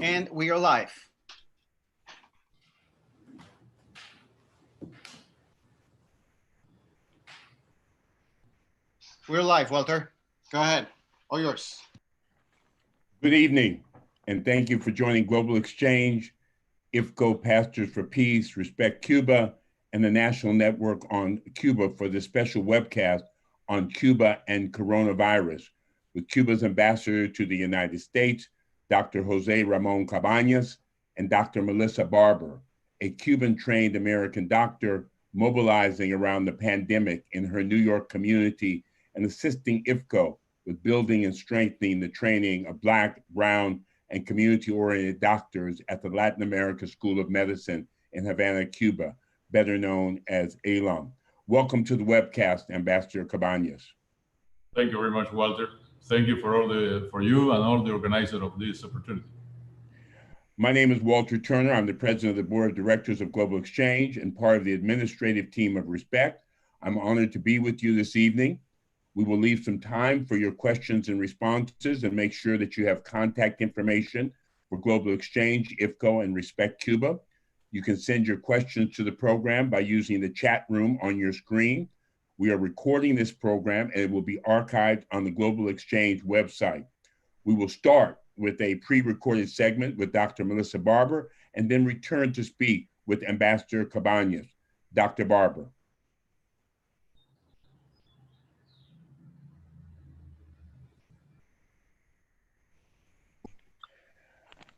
And we are live. We're live, Walter. Go ahead. All yours. Good evening, and thank you for joining Global Exchange, IFCO Pastors for Peace, Respect Cuba, and the National Network on Cuba for this special webcast on Cuba and coronavirus with Cuba's ambassador to the United States, Dr. José Ramón Cabañas, and Dr. Melissa Barber, a Cuban-trained American doctor mobilizing around the pandemic in her New York community and assisting IFCO with building and strengthening the training of Black, Brown, and community-oriented doctors at the Latin America School of Medicine in Havana, Cuba, better known as ALAM. Welcome to the webcast, Ambassador Cabañas. Thank you very much, Walter. Thank you for you and all the organizers of this opportunity. My name is Walter Turner. I'm the president of the board of directors of Global Exchange and part of the administrative team of Respect. I'm honored to be with you this evening. We will leave some time for your questions and responses and make sure that you have contact information for Global Exchange, IFCO, and Respect Cuba. You can send your questions to the program by using the chat room on your screen. We are recording this program and it will be archived on the Global Exchange website. We will start with a pre-recorded segment with Dr. Melissa Barber and then return to speak with Ambassador Cabañas. Dr. Barber.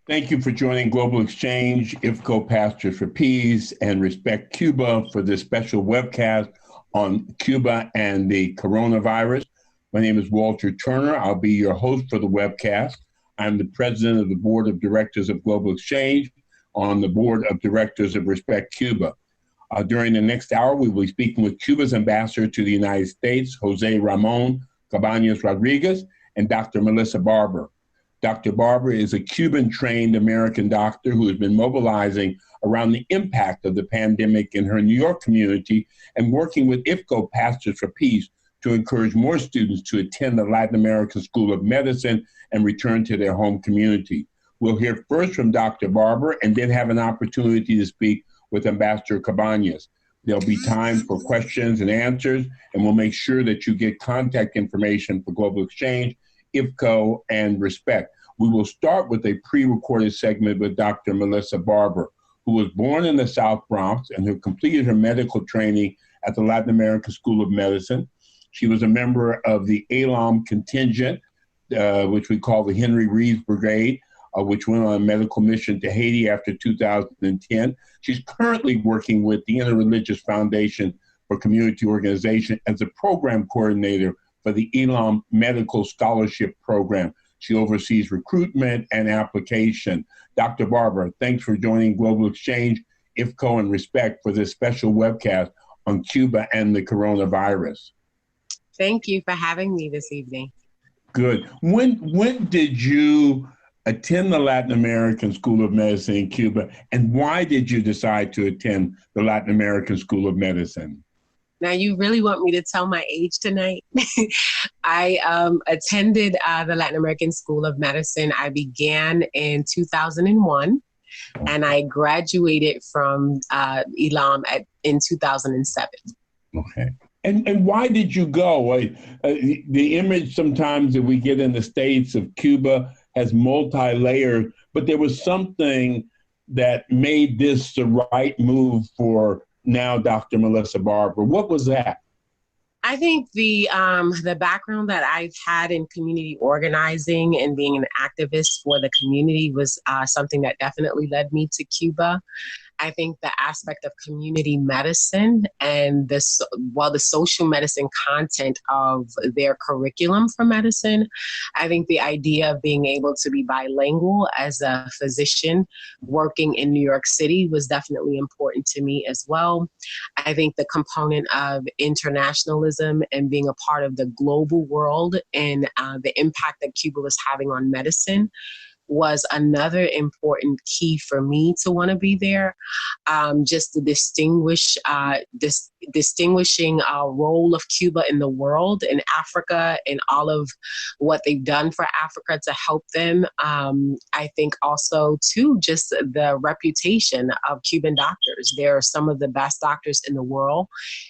Thank you for joining Global Exchange, IFCO Pastors for Peace, and Respect Cuba for this special webcast on Cuba and the coronavirus. My name is Walter Turner. I'll be your host for the webcast. I'm the president of the board of directors of Global Exchange on the board of directors of Respect Cuba. During the next hour, we will be speaking with Cuba's ambassador to the United States, José Ramón Cabañas Rodríguez, and Dr. Melissa Barber. Dr. Barber is a Cuban-trained American doctor who has been mobilizing around the impact of the pandemic in her New York community and working with IFCO Pastors for Peace to encourage more students to attend the Latin American School of Medicine and return to their home community. We'll hear first from Dr. Barber and then have an opportunity to speak with Ambassador Cabañas. There'll be time for questions and answers, and we'll make sure that you get contact information for Global Exchange, IFCO, and Respect. We will start with a pre-recorded segment with Dr. Melissa Barber, who was born in the South Bronx and who completed her medical training at the Latin American School of Medicine. She was a member of the ALAM contingent, which we call the Henry Reeves Brigade, which went on a medical mission to Haiti after 2010. She's currently working with the Interreligious Foundation for Community Organization as a program coordinator for the ALAM Medical Scholarship Program. She oversees recruitment and application. Dr. Barber, thanks for joining Global Exchange, IFCO, and Respect for this special webcast on Cuba and the coronavirus. Thank you for having me this evening. Good. When did you attend the Latin American School of Medicine in Cuba, and why did you decide to attend the Latin American School of Medicine? Now, you really want me to tell my age tonight? I attended the Latin American School of Medicine. I began in 2001, and I graduated from ELAM in 2007. Okay. And why did you go? The image sometimes that we get in the States of Cuba has multi-layered, but there was something that made this the right move for now Dr. Melissa Barber. What was that? I think the background that I've had in community organizing and being an activist for the community was something that definitely led me to Cuba. I think the aspect of community medicine and the social medicine content of their curriculum for medicine, I think the idea of being able to be bilingual as a physician working in New York City was definitely important to me as well. I think the component of internationalism and being a part of the global world and the impact that Cuba was having on medicine was another important key for me to want to be there. Just the distinguishing role of Cuba in the world, in Africa, and all of what they've done for Africa to help them. I think also too, just the reputation of Cuban doctors. They're some of the best doctors in the world.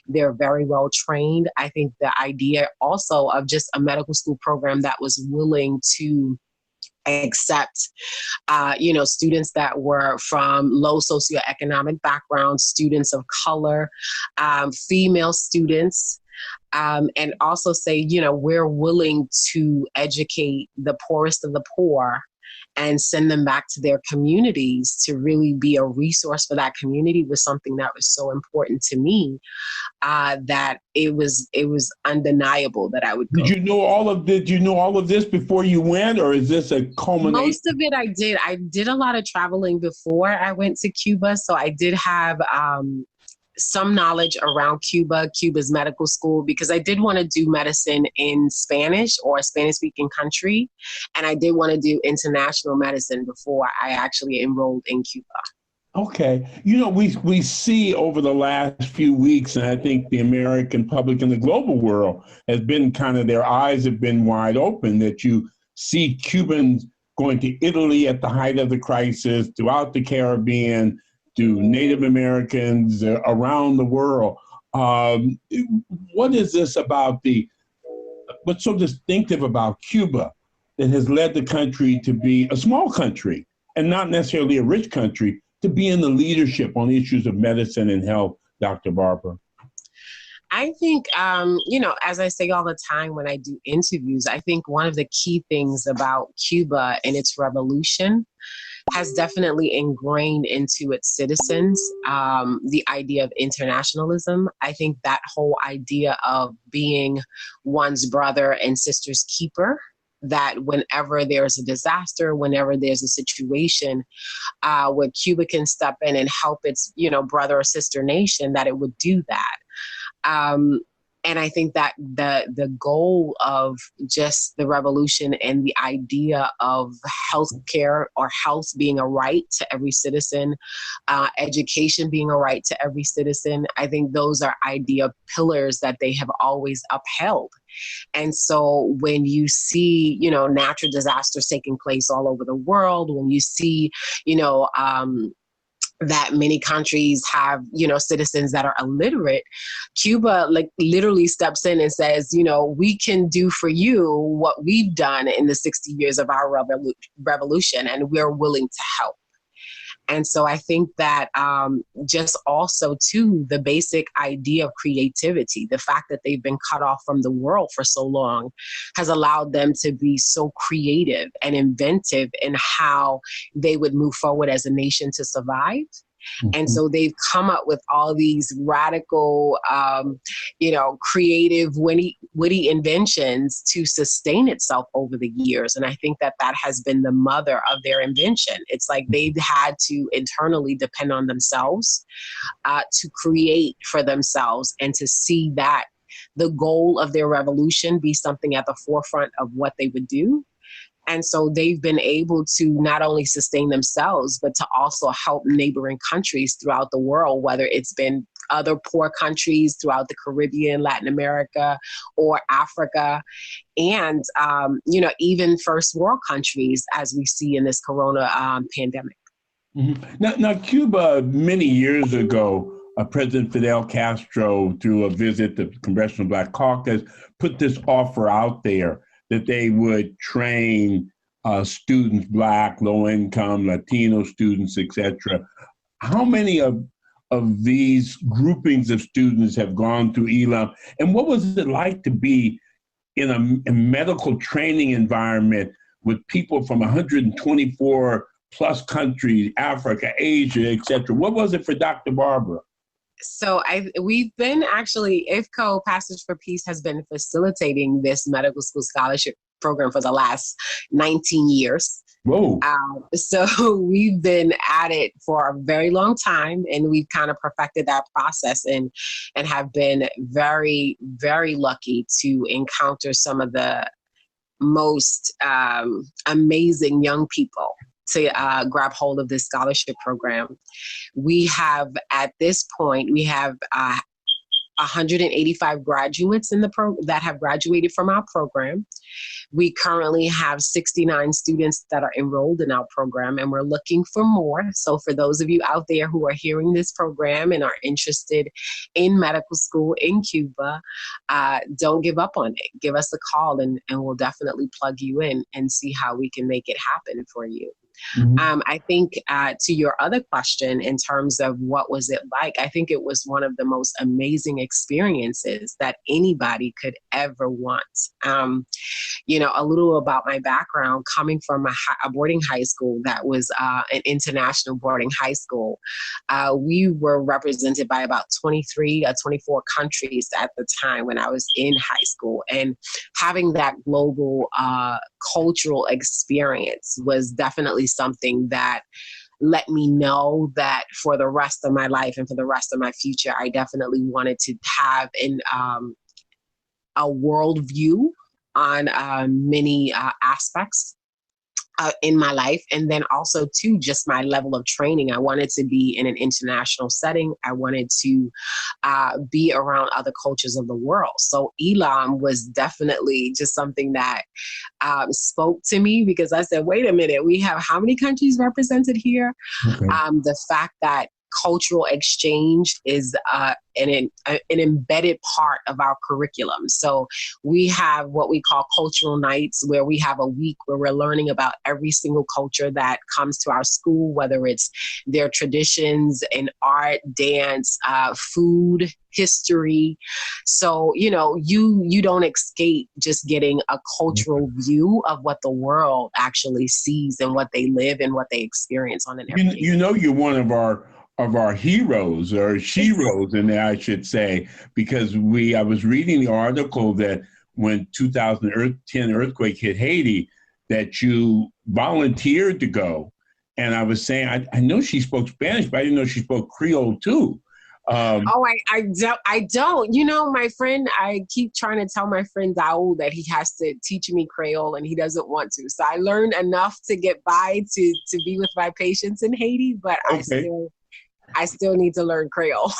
They're very well trained. I think the idea also of just a medical school program that was willing to accept students that were from low socioeconomic backgrounds, students of color, female students, and also say, we're willing to educate the poorest of the poor and send them back to their communities to really be a resource for that community was something that was so important to me, that it was undeniable that I would go. Did you know all of this before you went, or is this a culmination? Most of it I did. I did a lot of traveling before I went to Cuba, so I did have some knowledge around Cuba's medical school, because I did want to do medicine in Spanish or a Spanish-speaking country, and I did want to do international medicine before I actually enrolled in Cuba. Okay. We see over the last few weeks, and I think the American public and the global world has been their eyes have been wide open, that you see Cubans going to Italy at the height of the crisis, throughout the Caribbean, to Native Americans around the world. What is this about what's so distinctive about Cuba that has led the country to be a small country and not necessarily a rich country, to be in the leadership on issues of medicine and health, Dr. Barber? I think, as I say all the time when I do interviews, I think one of the key things about Cuba and its revolution has definitely ingrained into its citizens the idea of internationalism. I think that whole idea of being one's brother and sister's keeper, that whenever there's a disaster, whenever there's a situation where Cuba can step in and help its, brother or sister nation, that it would do that. And I think that the goal of just the revolution and the idea of healthcare or health being a right to every citizen, education being a right to every citizen, I think those are idea pillars that they have always upheld. And so when you see, natural disasters taking place all over the world, when you see, that many countries have, citizens that are illiterate, Cuba literally steps in and says, we can do for you what we've done in the 60 years of our revolution, and we're willing to help. And so I think that just also too, the basic idea of creativity, the fact that they've been cut off from the world for so long, has allowed them to be so creative and inventive in how they would move forward as a nation to survive. Mm-hmm. And so they've come up with all these radical, creative, witty inventions to sustain itself over the years. And I think that has been the mother of their invention. It's like they've had to internally depend on themselves to create for themselves, and to see that the goal of their revolution be something at the forefront of what they would do. And so they've been able to not only sustain themselves, but to also help neighboring countries throughout the world, whether it's been other poor countries throughout the Caribbean, Latin America, or Africa, and, even first world countries, as we see in this corona pandemic. Mm-hmm. Now, Cuba, many years ago, President Fidel Castro, through a visit to the Congressional Black Caucus, put this offer out there that they would train students, Black, low-income, Latino students, etc. How many of these groupings of students have gone through ELAM? And what was it like to be in a medical training environment with people from 124 plus countries, Africa, Asia, etc.? What was it for Dr. Barber? So we've been actually, IFCO Passage for Peace has been facilitating this medical school scholarship program for the last 19 years. Whoa. So we've been at it for a very long time, and we've kind of perfected that process and have been very, very lucky to encounter some of the most amazing young people to grab hold of this scholarship program. We have, at this point, we have 185 graduates in the that have graduated from our program. We currently have 69 students that are enrolled in our program, and we're looking for more. So for those of you out there who are hearing this program and are interested in medical school in Cuba, don't give up on it. Give us a call, and we'll definitely plug you in and see how we can make it happen for you. Mm-hmm. I think to your other question, in terms of what was it like, I think it was one of the most amazing experiences that anybody could ever want. A little about my background, coming from a boarding high school that was an international boarding high school. We were represented by about 23 or 24 countries at the time when I was in high school. And having that global cultural experience was definitely something that let me know that for the rest of my life and for the rest of my future, I definitely wanted to have a worldview on many aspects in my life. And then also too, just my level of training. I wanted to be in an international setting. I wanted to be around other cultures of the world. So Elam was definitely just something that spoke to me, because I said, wait a minute, we have how many countries represented here? Okay. The fact that cultural exchange is an embedded part of our curriculum. So we have what we call cultural nights, where we have a week where we're learning about every single culture that comes to our school, whether it's their traditions in art, dance, food, history. So, you don't escape just getting a cultural view of what the world actually sees and what they live and what they experience on an everyday. You're one of our heroes, or sheroes, and I should say, because I was reading the article that when 2010 earthquake hit Haiti, that you volunteered to go. And I was saying, I know she spoke Spanish, but I didn't know she spoke Creole too. I don't. My friend, I keep trying to tell my friend Daoud that he has to teach me Creole, and he doesn't want to. So I learned enough to get by to be with my patients in Haiti, but okay. I still need to learn Creole.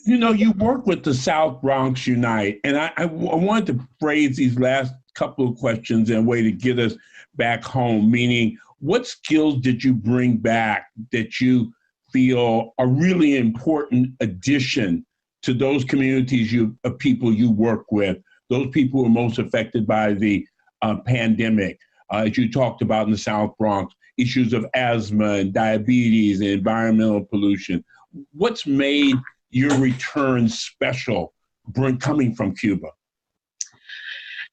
You work with the South Bronx Unite, and I wanted to phrase these last couple of questions in a way to get us back home, meaning what skills did you bring back that you feel are really important addition to those communities of people you work with, those people who are most affected by the pandemic, as you talked about in the South Bronx, issues of asthma and diabetes and environmental pollution. What's made your return special coming from Cuba?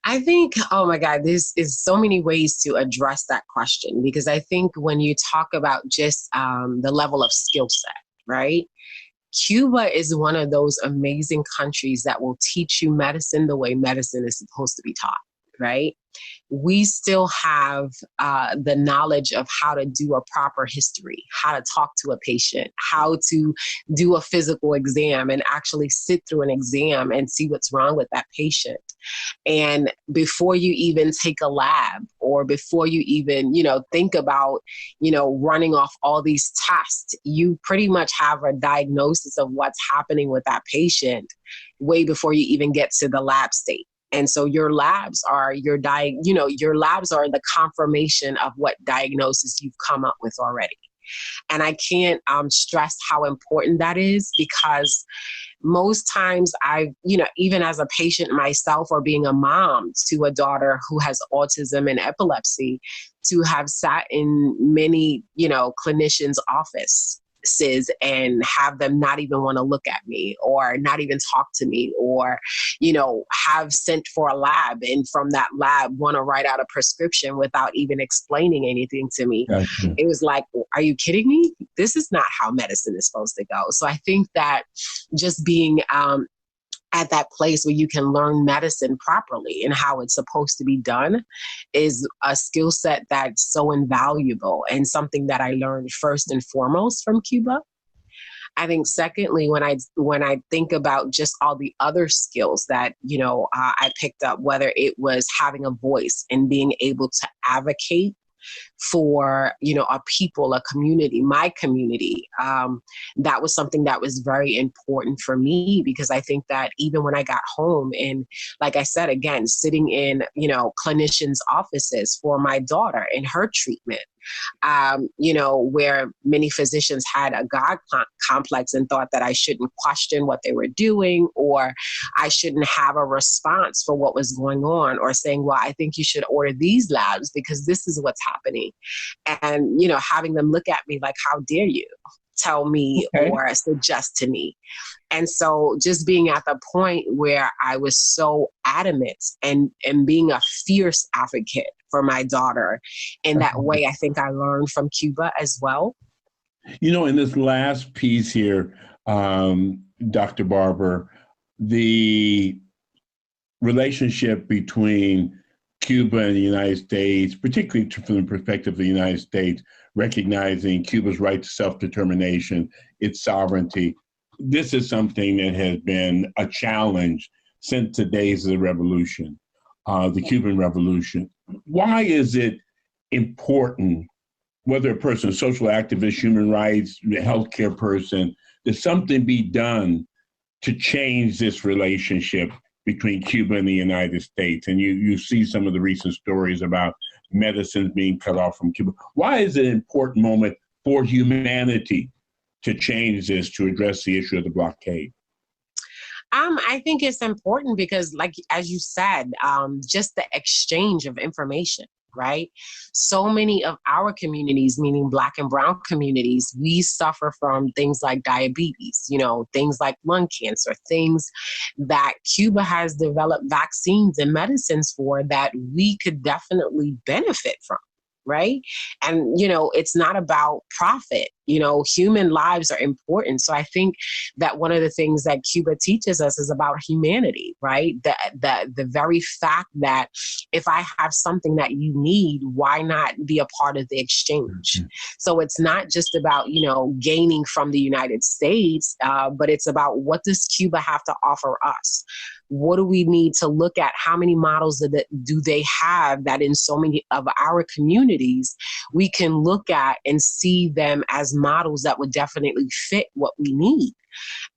I think, oh my God, this is so many ways to address that question, because I think when you talk about just the level of skill set, right? Cuba is one of those amazing countries that will teach you medicine the way medicine is supposed to be taught, right? We still have the knowledge of how to do a proper history, how to talk to a patient, how to do a physical exam and actually sit through an exam and see what's wrong with that patient. And before you even take a lab, or before you even, think about, running off all these tests, you pretty much have a diagnosis of what's happening with that patient way before you even get to the lab state. And so your labs are your labs are the confirmation of what diagnosis you've come up with already. And I can't stress how important that is, because most times even as a patient myself, or being a mom to a daughter who has autism and epilepsy, to have sat in many, clinicians' offices and have them not even want to look at me, or not even talk to me, or, have sent for a lab, and from that lab want to write out a prescription without even explaining anything to me. Gotcha. It was like, are you kidding me? This is not how medicine is supposed to go. So I think that just being at that place where you can learn medicine properly and how it's supposed to be done is a skill set that's so invaluable, and something that I learned first and foremost from Cuba. I think secondly, when I think about just all the other skills that, I picked up, whether it was having a voice and being able to advocate for, a people, a community, my community. That was something that was very important for me, because I think that even when I got home and, like I said, again, sitting in, clinicians' offices for my daughter in her treatment, where many physicians had a God complex and thought that I shouldn't question what they were doing, or I shouldn't have a response for what was going on, or saying, well, I think you should order these labs because this is what's happening. And, having them look at me like, how dare you tell me or suggest to me? And so just being at the point where I was so adamant and being a fierce advocate for my daughter in that way, I think I learned from Cuba as well. In this last piece here, Dr. Barber, the relationship between Cuba and the United States, particularly from the perspective of the United States, recognizing Cuba's right to self-determination, its sovereignty. This is something that has been a challenge since the days of the revolution, the Cuban Revolution. Why is it important, whether a person is a social activist, human rights, healthcare person, that something be done to change this relationship between Cuba and the United States? And you see some of the recent stories about medicines being cut off from Cuba. Why is it an important moment for humanity to change this, to address the issue of the blockade? I think it's important because, like, as you said, just the exchange of information, right? So many of our communities, meaning Black and Brown communities, we suffer from things like diabetes, things like lung cancer, things that Cuba has developed vaccines and medicines for that we could definitely benefit from. Right. And, it's not about profit. Human lives are important. So I think that one of the things that Cuba teaches us is about humanity, right? The very fact that if I have something that you need, why not be a part of the exchange? Mm-hmm. So it's not just about, gaining from the United States, but it's about what does Cuba have to offer us? What do we need to look at? How many models do they have that in so many of our communities we can look at and see them as models that would definitely fit what we need?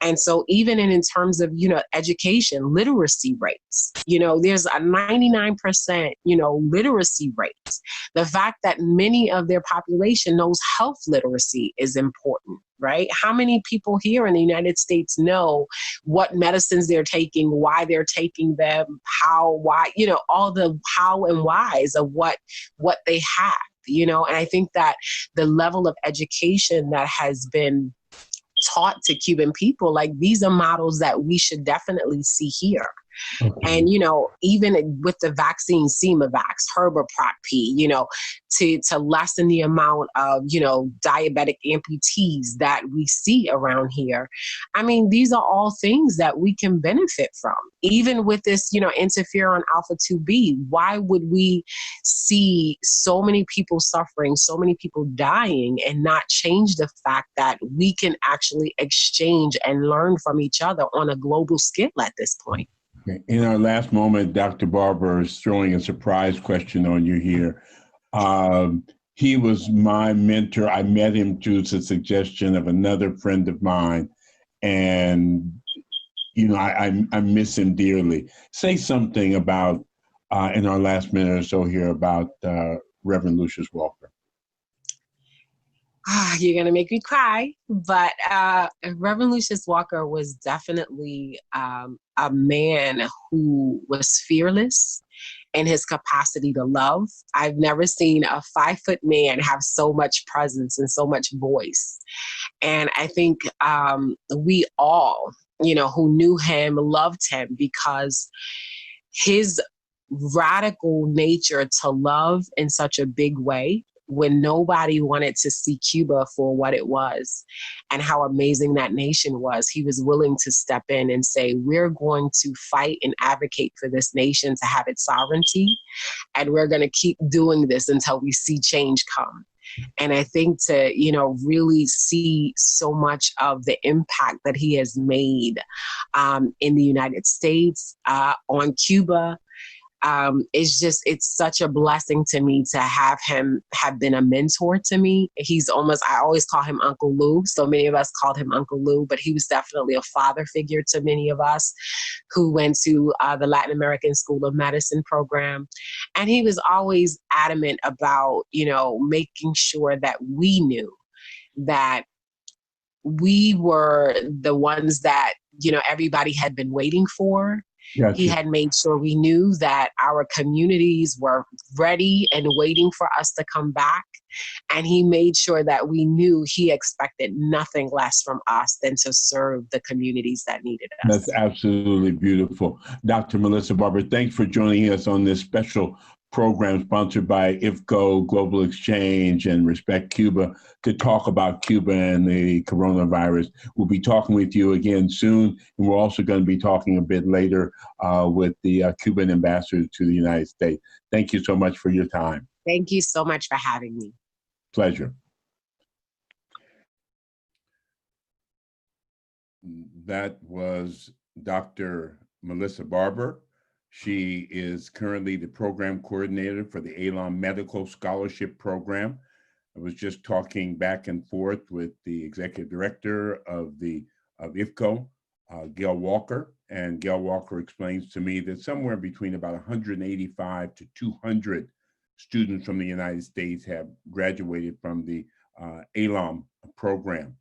And so even in terms of, education, literacy rates, there's a 99%, literacy rates. The fact that many of their population knows health literacy is important, right? How many people here in the United States know what medicines they're taking, why they're taking them, how, why, all the how and whys of what they have, and I think that the level of education that has been taught to Cuban people, like, these are models that we should definitely see here. Okay. And, even with the vaccine, Sema-Vax, Herbaprot P, to lessen the amount of, diabetic amputees that we see around here. I mean, these are all things that we can benefit from. Even with this, interferon alpha 2B, why would we see so many people suffering, so many people dying, and not change the fact that we can actually exchange and learn from each other on a global scale at this point? In our last moment, Dr. Barber is throwing a surprise question on you here. He was my mentor. I met him through the suggestion of another friend of mine. And, I miss him dearly. Say something about, in our last minute or so here, about Reverend Lucius Walker. You're going to make me cry, but Reverend Lucius Walker was definitely a man who was fearless in his capacity to love. I've never seen a 5-foot man have so much presence and so much voice. And I think we all, who knew him, loved him because his radical nature to love in such a big way, when nobody wanted to see Cuba for what it was and how amazing that nation was, he was willing to step in and say, we're going to fight and advocate for this nation to have its sovereignty. And we're going to keep doing this until we see change come. And I think to, really see so much of the impact that he has made in the United States, on Cuba, It's such a blessing to me to have him have been a mentor to me. I always call him Uncle Lou. So many of us called him Uncle Lou, but he was definitely a father figure to many of us who went to the Latin American School of Medicine program. And he was always adamant about, making sure that we knew that we were the ones that, everybody had been waiting for. Gotcha. He had made sure we knew that our communities were ready and waiting for us to come back. And he made sure that we knew he expected nothing less from us than to serve the communities that needed us. That's absolutely beautiful. Dr. Melissa Barber, thanks for joining us on this special program sponsored by IFCO, Global Exchange, and Respect Cuba to talk about Cuba and the coronavirus. We'll be talking with you again soon, and we're also going to be talking a bit later with the Cuban ambassador to the United States. Thank you so much for your time. Thank you so much for having me. Pleasure. That was Dr. Melissa Barber. She is currently the program coordinator for the ALOM Medical Scholarship Program. I was just talking back and forth with the executive director of IFCO, Gail Walker, and Gail Walker explains to me that somewhere between about 185 to 200 students from the United States have graduated from the ALOM program.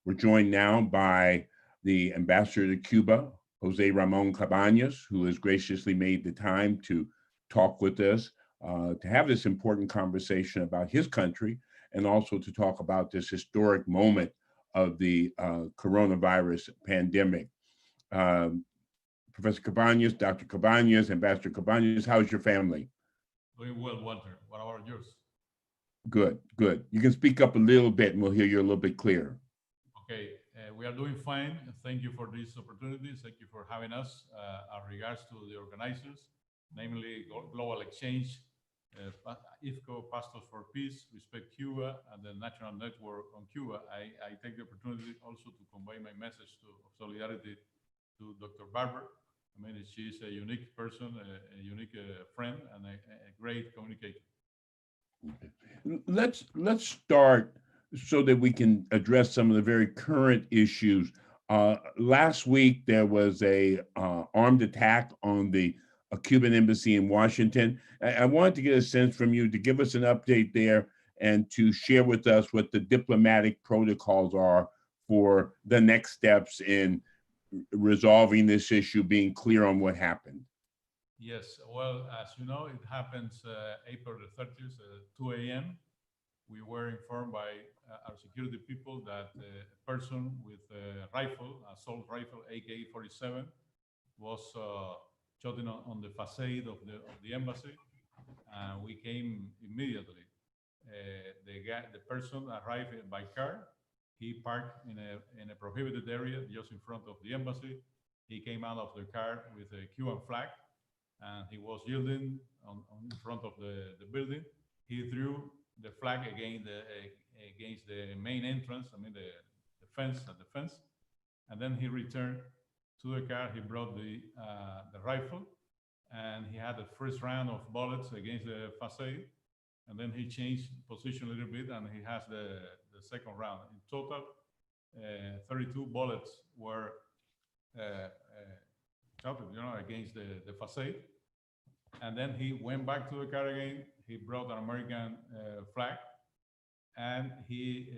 We're joined now by the ambassador to Cuba, José Ramón Cabañas, who has graciously made the time to talk with us, to have this important conversation about his country, and also to talk about this historic moment of the coronavirus pandemic. Professor Cabañas, Dr. Cabañas, Ambassador Cabañas, how's your family? Doing well, Walter. What about yours? Good, good. You can speak up a little bit and we'll hear you a little bit clearer. Okay, we are doing fine. Thank you for this opportunity. Thank you for having us. Our regards to the organizers, namely Global Exchange, IFCO, Pastors for Peace, Respect Cuba, and the National Network on Cuba. I take the opportunity also to convey my message of solidarity to Dr. Barber. I mean, she's a unique person, a unique friend, and a great communicator. Let's start so that we can address some of the very current issues. Last week, there was a armed attack on the Cuban embassy in Washington. I wanted to get a sense from you to give us an update there and to share with us what the diplomatic protocols are for the next steps in resolving this issue, being clear on what happened. Yes, well, as you know, it happens April the 30th, 2 a.m. We were informed by our security people that a person with a rifle, assault rifle, AK-47, was shot on the facade of the embassy. We came immediately. The person arrived by car. He parked in a prohibited area just in front of the embassy. He came out of the car with a Cuban flag, and he was yielding in front of the building. He threw the flag against the main entrance, I mean the fence, and then he returned to the car. He brought the rifle, and he had the first round of bullets against the facade, and then he changed position a little bit, and he has the second round. In total, 32 bullets were shot, against the facade. And then he went back to the car again. He brought an American flag, and he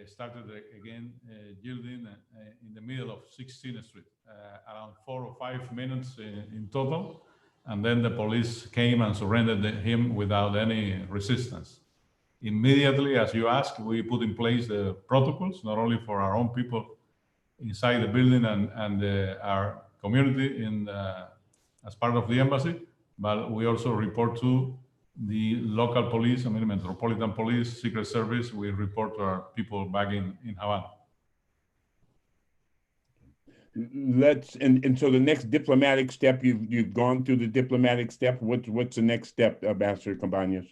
started again yielding in the middle of 16th Street, around 4 or 5 minutes in total. And then the police came and surrendered him without any resistance. Immediately, as you asked, we put in place the protocols, not only for our own people inside the building and our community as part of the embassy, but we also report to the local police, I mean, Metropolitan Police, Secret Service. We report to our people back in Havana. And so the next diplomatic step, you've gone through the diplomatic step. What's the next step, Ambassador Cabañas?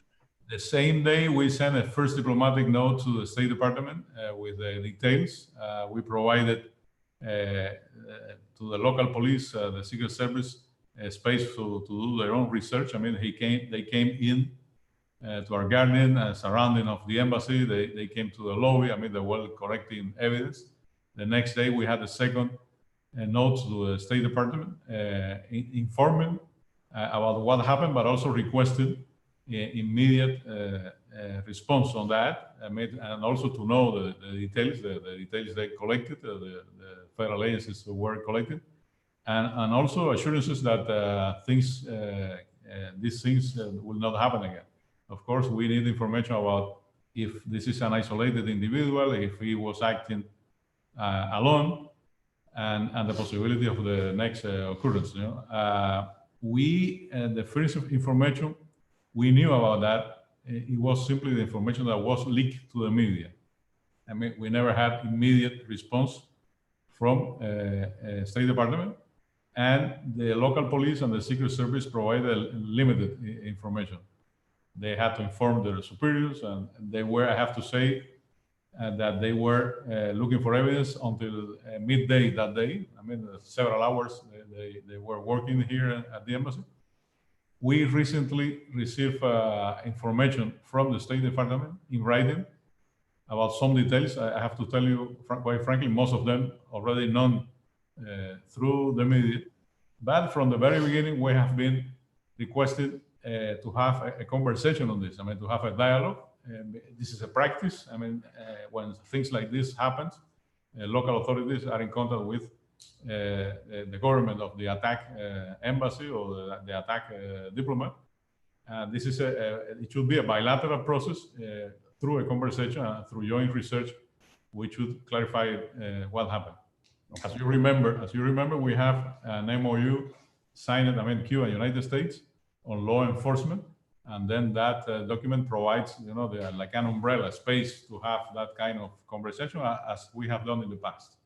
The same day, we sent a first diplomatic note to the State Department with the details. We provided to the local police, the Secret Service, space to do their own research. I mean, they came in to our garden, surrounding of the embassy. They came to the lobby. I mean, they were collecting evidence. The next day, we had a second note to the State Department informing about what happened, but also requested immediate response on that. And also to know the details, the details they collected, the federal agencies were collected, and also assurances that these things will not happen again. Of course, we need information about if this is an isolated individual, if he was acting alone, and the possibility of the next occurrence. The first information we knew about that, it was simply the information that was leaked to the media. I mean, we never had immediate response from State Department, and the local police and the Secret Service provided limited information. They had to inform their superiors, and they were, I have to say, that they were looking for evidence until midday that day. I mean, several hours they were working here at the embassy. We recently received information from the State Department in writing about some details. I have to tell you, quite frankly, most of them already known through the media. But from the very beginning, we have been requested to have a conversation on this. I mean, to have a dialogue. This is a practice. I mean, when things like this happen, local authorities are in contact with the government of the attack embassy or the attack diplomat. This is it should be a bilateral process through a conversation, through joint research, which should clarify what happened. Okay. As you remember, we have an MOU signed, I mean, Cuba and United States on law enforcement. And then that document provides, like an umbrella space to have that kind of conversation as we have done in the past.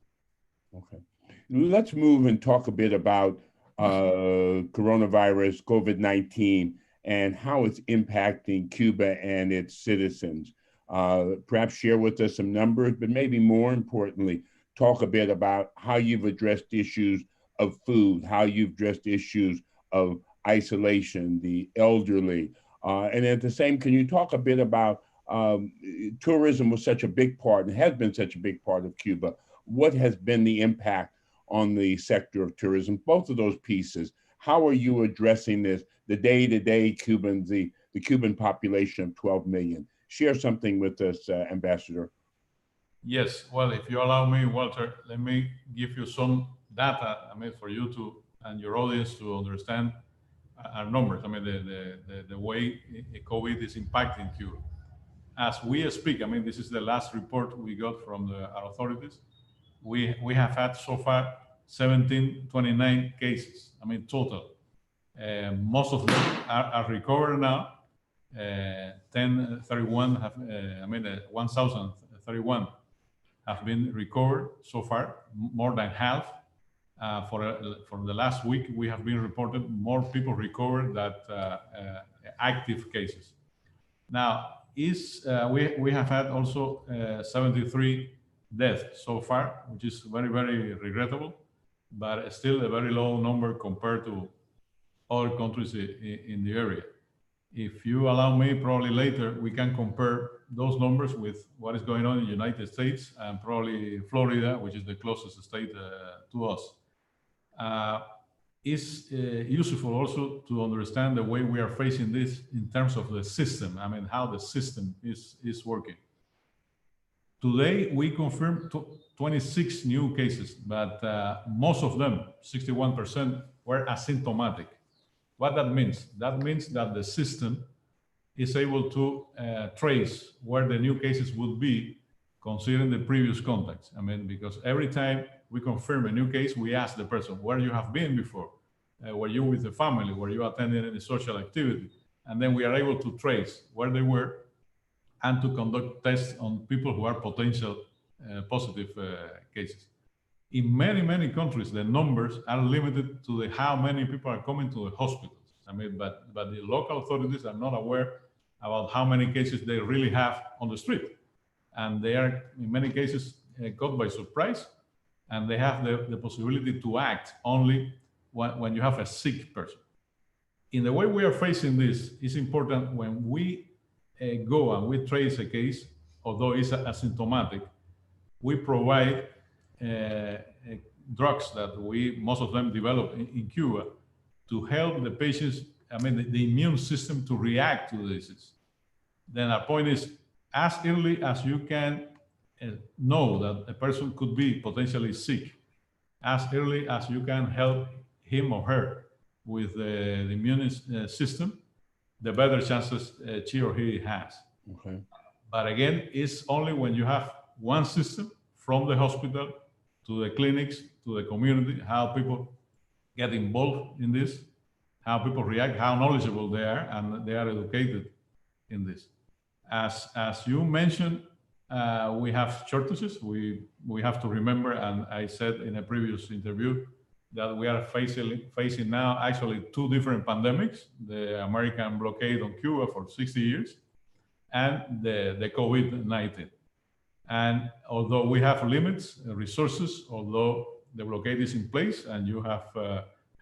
Okay. Let's move and talk a bit about coronavirus, COVID-19, and how it's impacting Cuba and its citizens. Perhaps share with us some numbers, but maybe more importantly, talk a bit about how you've addressed issues of food, how you've addressed issues of isolation, the elderly. And at the same, can you talk a bit about tourism was such a big part and has been such a big part of Cuba. What has been the impact on the sector of tourism? Both of those pieces. How are you addressing this, the day-to-day Cubans, the Cuban population of 12 million? Share something with us, Ambassador. Yes, well, if you allow me, Walter, let me give you some data, I mean, for you to, and your audience to understand our numbers. I mean, the way COVID is impacting Cuba. As we speak, I mean, this is the last report we got from our authorities. We have had so far 1729 cases, I mean, total. Most of them are recovered now. 1031 have, 1,031 have been recovered so far, more than half. For the last week, we have been reported more people recovered than active cases. Now, we have had also 73 deaths so far, which is very, very regrettable, but still a very low number compared to other countries in the area. If you allow me, probably later we can compare those numbers with what is going on in the United States and probably Florida, which is the closest state to us. It's useful also to understand the way we are facing this in terms of the system. I mean, how the system is working. Today, we confirmed 26 new cases, but most of them, 61%, were asymptomatic. What that means? That means that the system is able to trace where the new cases would be considering the previous contacts. I mean, because every time we confirm a new case, we ask the person where you have been before. Were you with the family? Were you attending any social activity? And then we are able to trace where they were and to conduct tests on people who are potential positive cases. In many, many countries, the numbers are limited to how many people are coming to the hospitals. I mean, but the local authorities are not aware about how many cases they really have on the street. And they are, in many cases, caught by surprise. And they have the possibility to act only when you have a sick person. In the way we are facing this, it's important when we go and we trace a case, although it's asymptomatic, we provide drugs that most of them develop in Cuba to help the patients, the immune system to react to the disease. Then our point is, as early as you can know that a person could be potentially sick, as early as you can help him or her with the immune system, the better chances she or he has. Okay. But again, it's only when you have one system from the hospital to the clinics, to the community, how people get involved in this, how people react, how knowledgeable they are, and they are educated in this. As you mentioned, we have shortages. We have to remember, and I said in a previous interview, that we are facing now actually two different pandemics, the American blockade on Cuba for 60 years and the COVID-19. And although we have limits, resources, although the blockade is in place, and you have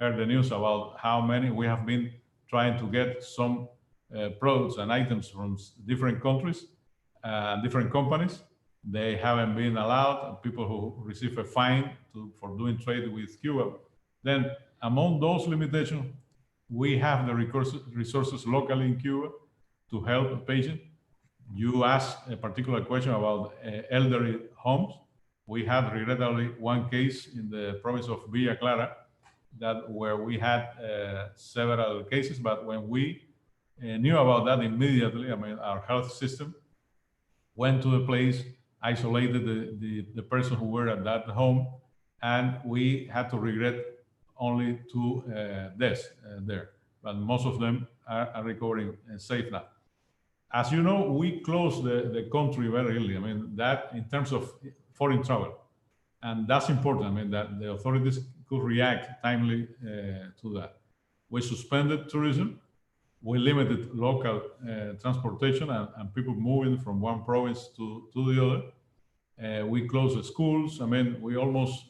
heard the news about how many we have been trying to get some products and items from different countries, different companies, they haven't been allowed, people who receive a fine for doing trade with Cuba. Then among those limitations, we have the resources locally in Cuba to help a patient. You asked a particular question about elderly homes. We had regrettably one case in the province of Villa Clara where we had several cases, but when we knew about that immediately, our health system went to the place, isolated the person who were at that home, and we had to regret only 2 deaths there, but most of them are recovering safe now. As you know, we closed the country very early. That in terms of foreign travel, and that's important. That the authorities could react timely to that. We suspended tourism. We limited local transportation and people moving from one province to the other. We closed the schools. We almost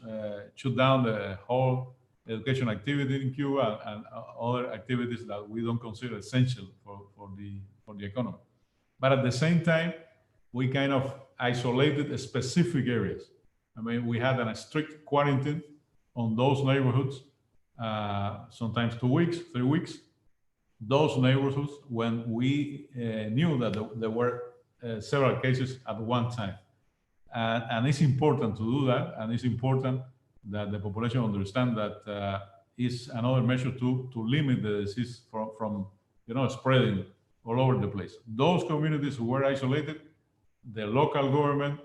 shut down the whole education activity in Cuba and other activities that we don't consider essential for the economy. But at the same time, we kind of isolated specific areas. We had a strict quarantine on those neighborhoods, sometimes 2 weeks, 3 weeks. Those neighborhoods when we knew that there were several cases at one time. And it's important to do that, and it's important that the population understand that is another measure to limit the disease from spreading all over the place. Those communities who were isolated, the local government,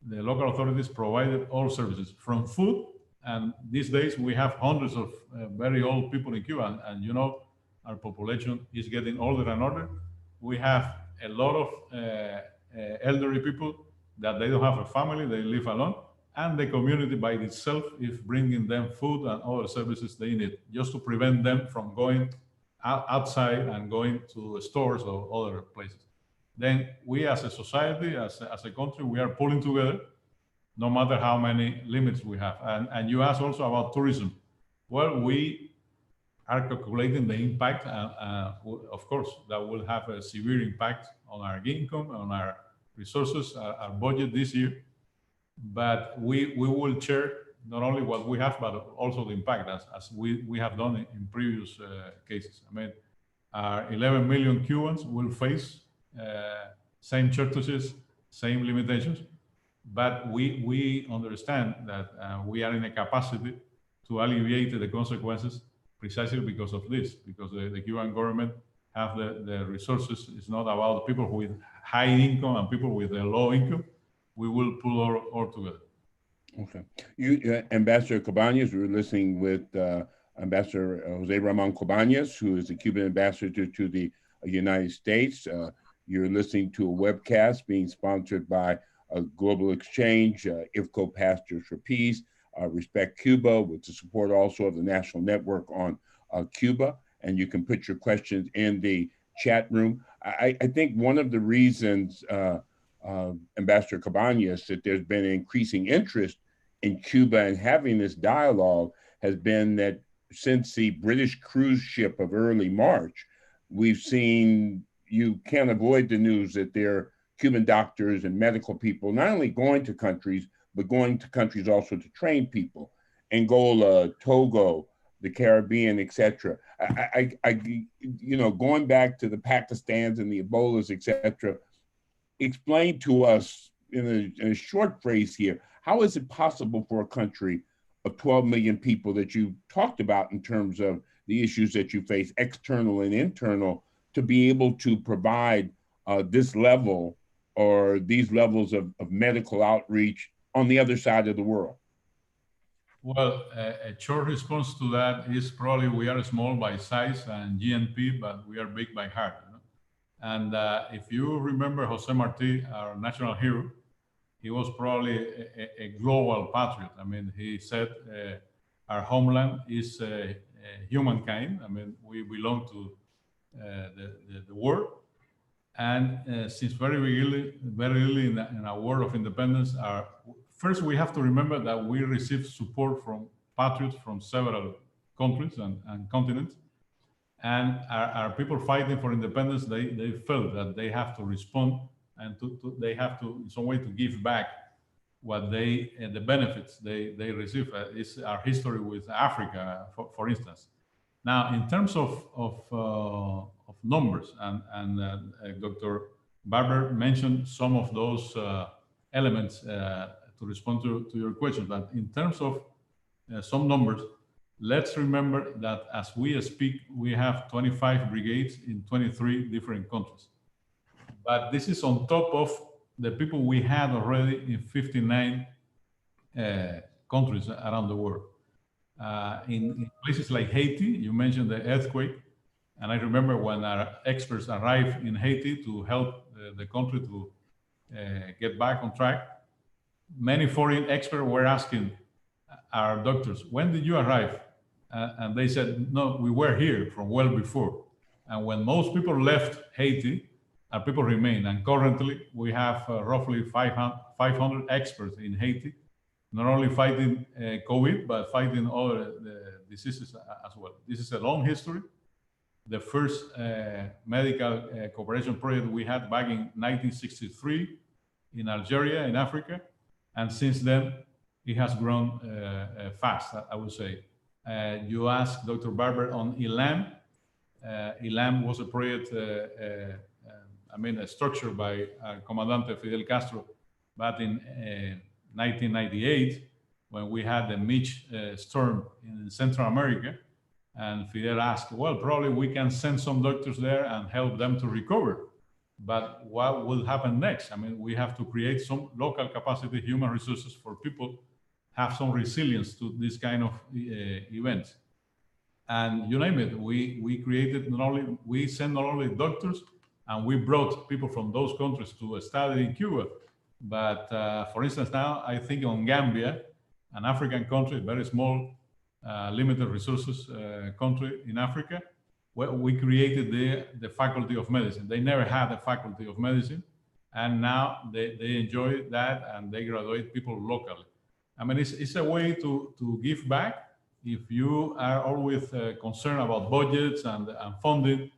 the local authorities provided all services from food. And these days we have hundreds of very old people in Cuba, and our population is getting older and older. We have a lot of elderly people that they don't have a family, they live alone, and the community by itself is bringing them food and other services they need, just to prevent them from going outside and going to stores or other places. Then we as a society, as a country, we are pulling together, no matter how many limits we have. And you asked also about tourism. Well, we are calculating the impact, of course, that will have a severe impact on our income, on our resources, our budget this year. But we will share not only what we have, but also the impact, as we have done in previous cases. Our 11 million Cubans will face same shortages, same limitations, but we understand that we are in a capacity to alleviate the consequences precisely because of this, because the Cuban government have the resources. It's not about people with high income and people with a low income. We will pull all together. Okay. You, Ambassador Cabañas, we were listening with Ambassador José Ramón Cabañas, who is the Cuban ambassador to the United States. You're listening to a webcast being sponsored by Global Exchange, IFCO Pastors for Peace, Respect Cuba, with the support also of the National Network on Cuba. And you can put your questions in the chat room. I think one of the reasons, Ambassador Cabañas, that there's been increasing interest in Cuba and having this dialogue has been that since the British cruise ship of early March, we've seen, you can't avoid the news that there are Cuban doctors and medical people not only going to countries, but going to countries also to train people. Angola, Togo, the Caribbean, etc. Going back to the Pakistans and the Ebolas, etc. Explain to us in a short phrase here, how is it possible for a country of 12 million people that you talked about in terms of the issues that you face, external and internal, to be able to provide this level or these levels of medical outreach on the other side of the world? Well, a short response to that is probably we are small by size and GNP, but we are big by heart. You know? And if you remember Jose Marti, our national hero, he was probably a global patriot. I mean, he said our homeland is humankind. I mean, we belong to the world. And since very early in our war of independence, first we have to remember that we received support from patriots from several countries and continents. And our people fighting for independence, they felt that they have to respond and they have to, in some way, to give back what the benefits they receive. Is our history with Africa, for instance. Now, in terms of numbers, and Dr. Barber mentioned some of those elements to respond to your question. But in terms of some numbers, let's remember that as we speak, we have 25 brigades in 23 different countries. But this is on top of the people we had already in 59 countries around the world. In places like Haiti, you mentioned the earthquake. And I remember when our experts arrived in Haiti to help the country to get back on track, many foreign experts were asking our doctors, when did you arrive? And they said, no, we were here from well before. And when most people left Haiti, our people remain. And currently, we have roughly 500 experts in Haiti, not only fighting COVID, but fighting other diseases as well. This is a long history. The first medical cooperation project we had back in 1963 in Algeria, in Africa. And since then, it has grown fast, I would say. You asked Dr. Barber on ILAM. ILAM was a project, a structure by Comandante Fidel Castro back in 1998, when we had the Mitch storm in Central America. And Fidel asked, well, probably we can send some doctors there and help them to recover. But what will happen next? I mean, we have to create some local capacity, human resources for people, have some resilience to this kind of events. And you name it, we created we sent not only doctors, and we brought people from those countries to study in Cuba. But for instance, now I think on Gambia, an African country, very small, limited resources country in Africa, where we created the Faculty of Medicine. They never had a Faculty of Medicine, and now they enjoy that and they graduate people locally. I mean, it's a way to give back. If you are always concerned about budgets and funding,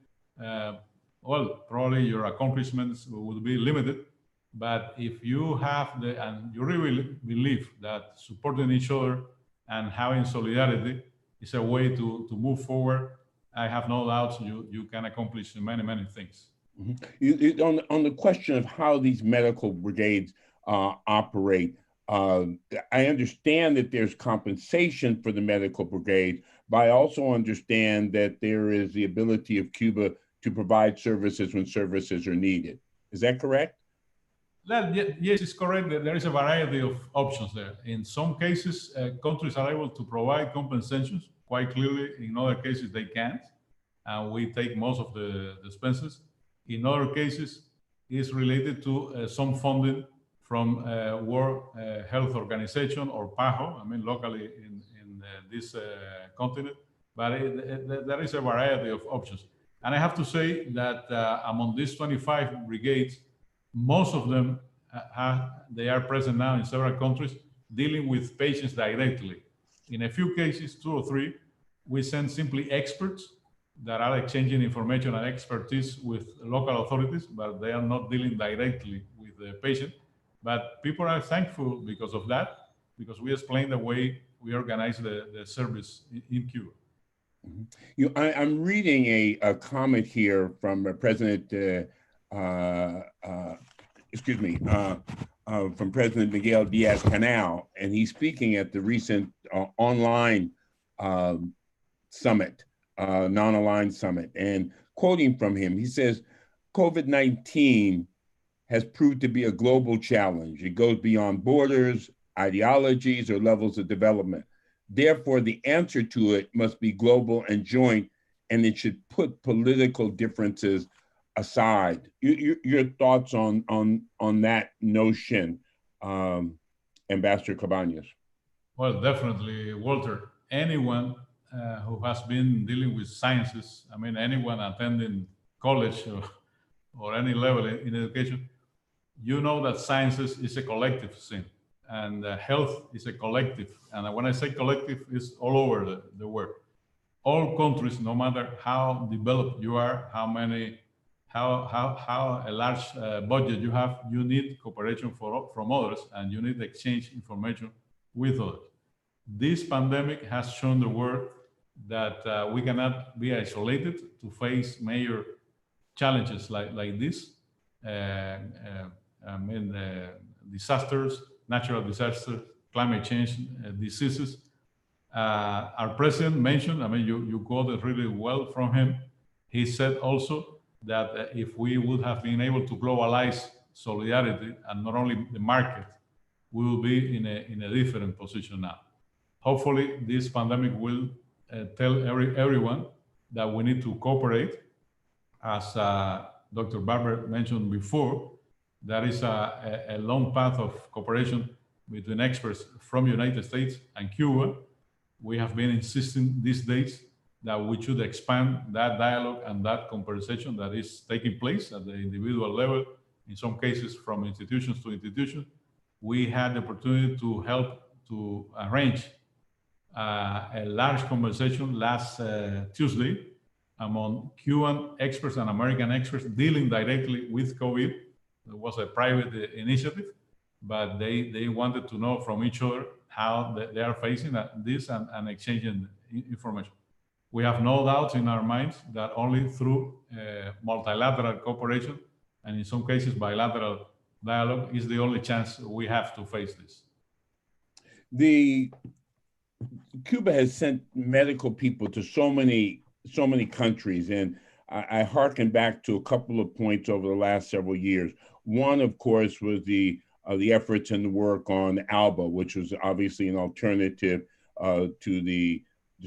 well, probably your accomplishments will be limited. But if you have and you really believe that supporting each other and having solidarity is a way to move forward, I have no doubts you can accomplish many, many things. Mm-hmm. On the question of how these medical brigades operate, I understand that there's compensation for the medical brigade, but I also understand that there is the ability of Cuba to provide services when services are needed. Is that correct? Yes, it's correct. There is a variety of options there. In some cases, countries are able to provide compensations quite clearly. In other cases, they can't. And we take most of the expenses. In other cases, it's related to some funding from World Health Organization or PAHO, I mean, locally in this continent. But there is a variety of options. And I have to say that among these 25 brigades, most of them, they are present now in several countries dealing with patients directly. In a few cases, 2 or 3, We send simply experts that are exchanging information and expertise with local authorities, but they are not dealing directly with the patient. But people are thankful because of that, because we explain the way we organize the service in Cuba. I'm reading a comment here from President, from President Miguel Diaz-Canel, and he's speaking at the recent online summit, non-aligned summit. And quoting from him, he says, COVID-19 has proved to be a global challenge. It goes beyond borders, ideologies, or levels of development. Therefore, the answer to it must be global and joint, and it should put political differences aside. Your thoughts on that notion, Ambassador Cabañas? Well, definitely, Walter. Anyone who has been dealing with sciences, I mean, anyone attending college or any level in education, you know that sciences is a collective thing, and health is a collective. And when I say collective, it's all over the world. All countries, no matter how developed you are, how a large budget you have, you need cooperation from others, and you need to exchange information with others. This pandemic has shown the world that we cannot be isolated to face major challenges like this. Disasters, natural disasters, climate change, diseases. Our president mentioned, I mean, you quoted really well from him. He said also that if we would have been able to globalize solidarity and not only the market, we will be in a different position now. Hopefully, this pandemic will tell everyone that we need to cooperate. As Dr. Barber mentioned before, there is a long path of cooperation between experts from the United States and Cuba. We have been insisting these days that we should expand that dialogue and that conversation that is taking place at the individual level, in some cases from institutions to institutions. We had the opportunity to help to arrange a large conversation last Tuesday among Cuban experts and American experts dealing directly with COVID. It was a private initiative, but they wanted to know from each other how they are facing this and exchanging information. We have no doubts in our minds that only through multilateral cooperation and in some cases bilateral dialogue is the only chance we have to face this. Cuba has sent medical people to so many countries, and I hearken back to a couple of points over the last several years. One, of course, was the efforts and the work on ALBA, which was obviously an alternative to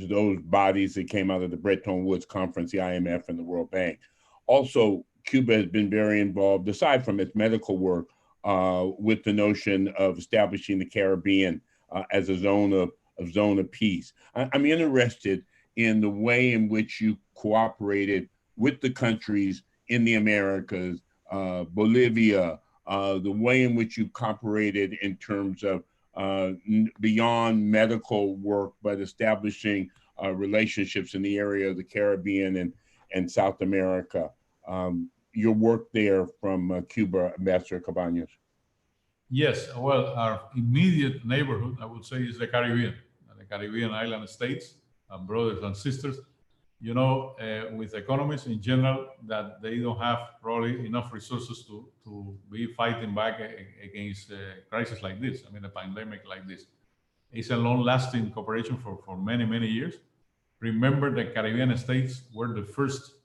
those bodies that came out of the Bretton Woods Conference, the IMF and the World Bank. Also, Cuba has been very involved, aside from its medical work, with the notion of establishing the Caribbean as a zone of peace. I'm interested in the way in which you cooperated with the countries in the Americas, Bolivia, the way in which you cooperated in terms of beyond medical work, but establishing relationships in the area of the Caribbean and South America. Your work there from Cuba, Ambassador Cabañas. Yes, well, our immediate neighborhood, I would say, is the Caribbean, the Caribbean island states, brothers and sisters. You know, with economies in general, that they don't have probably enough resources to be fighting back against a crisis like this. I mean, a pandemic like this. It's a long-lasting cooperation for many, many years. Remember, the Caribbean states were the first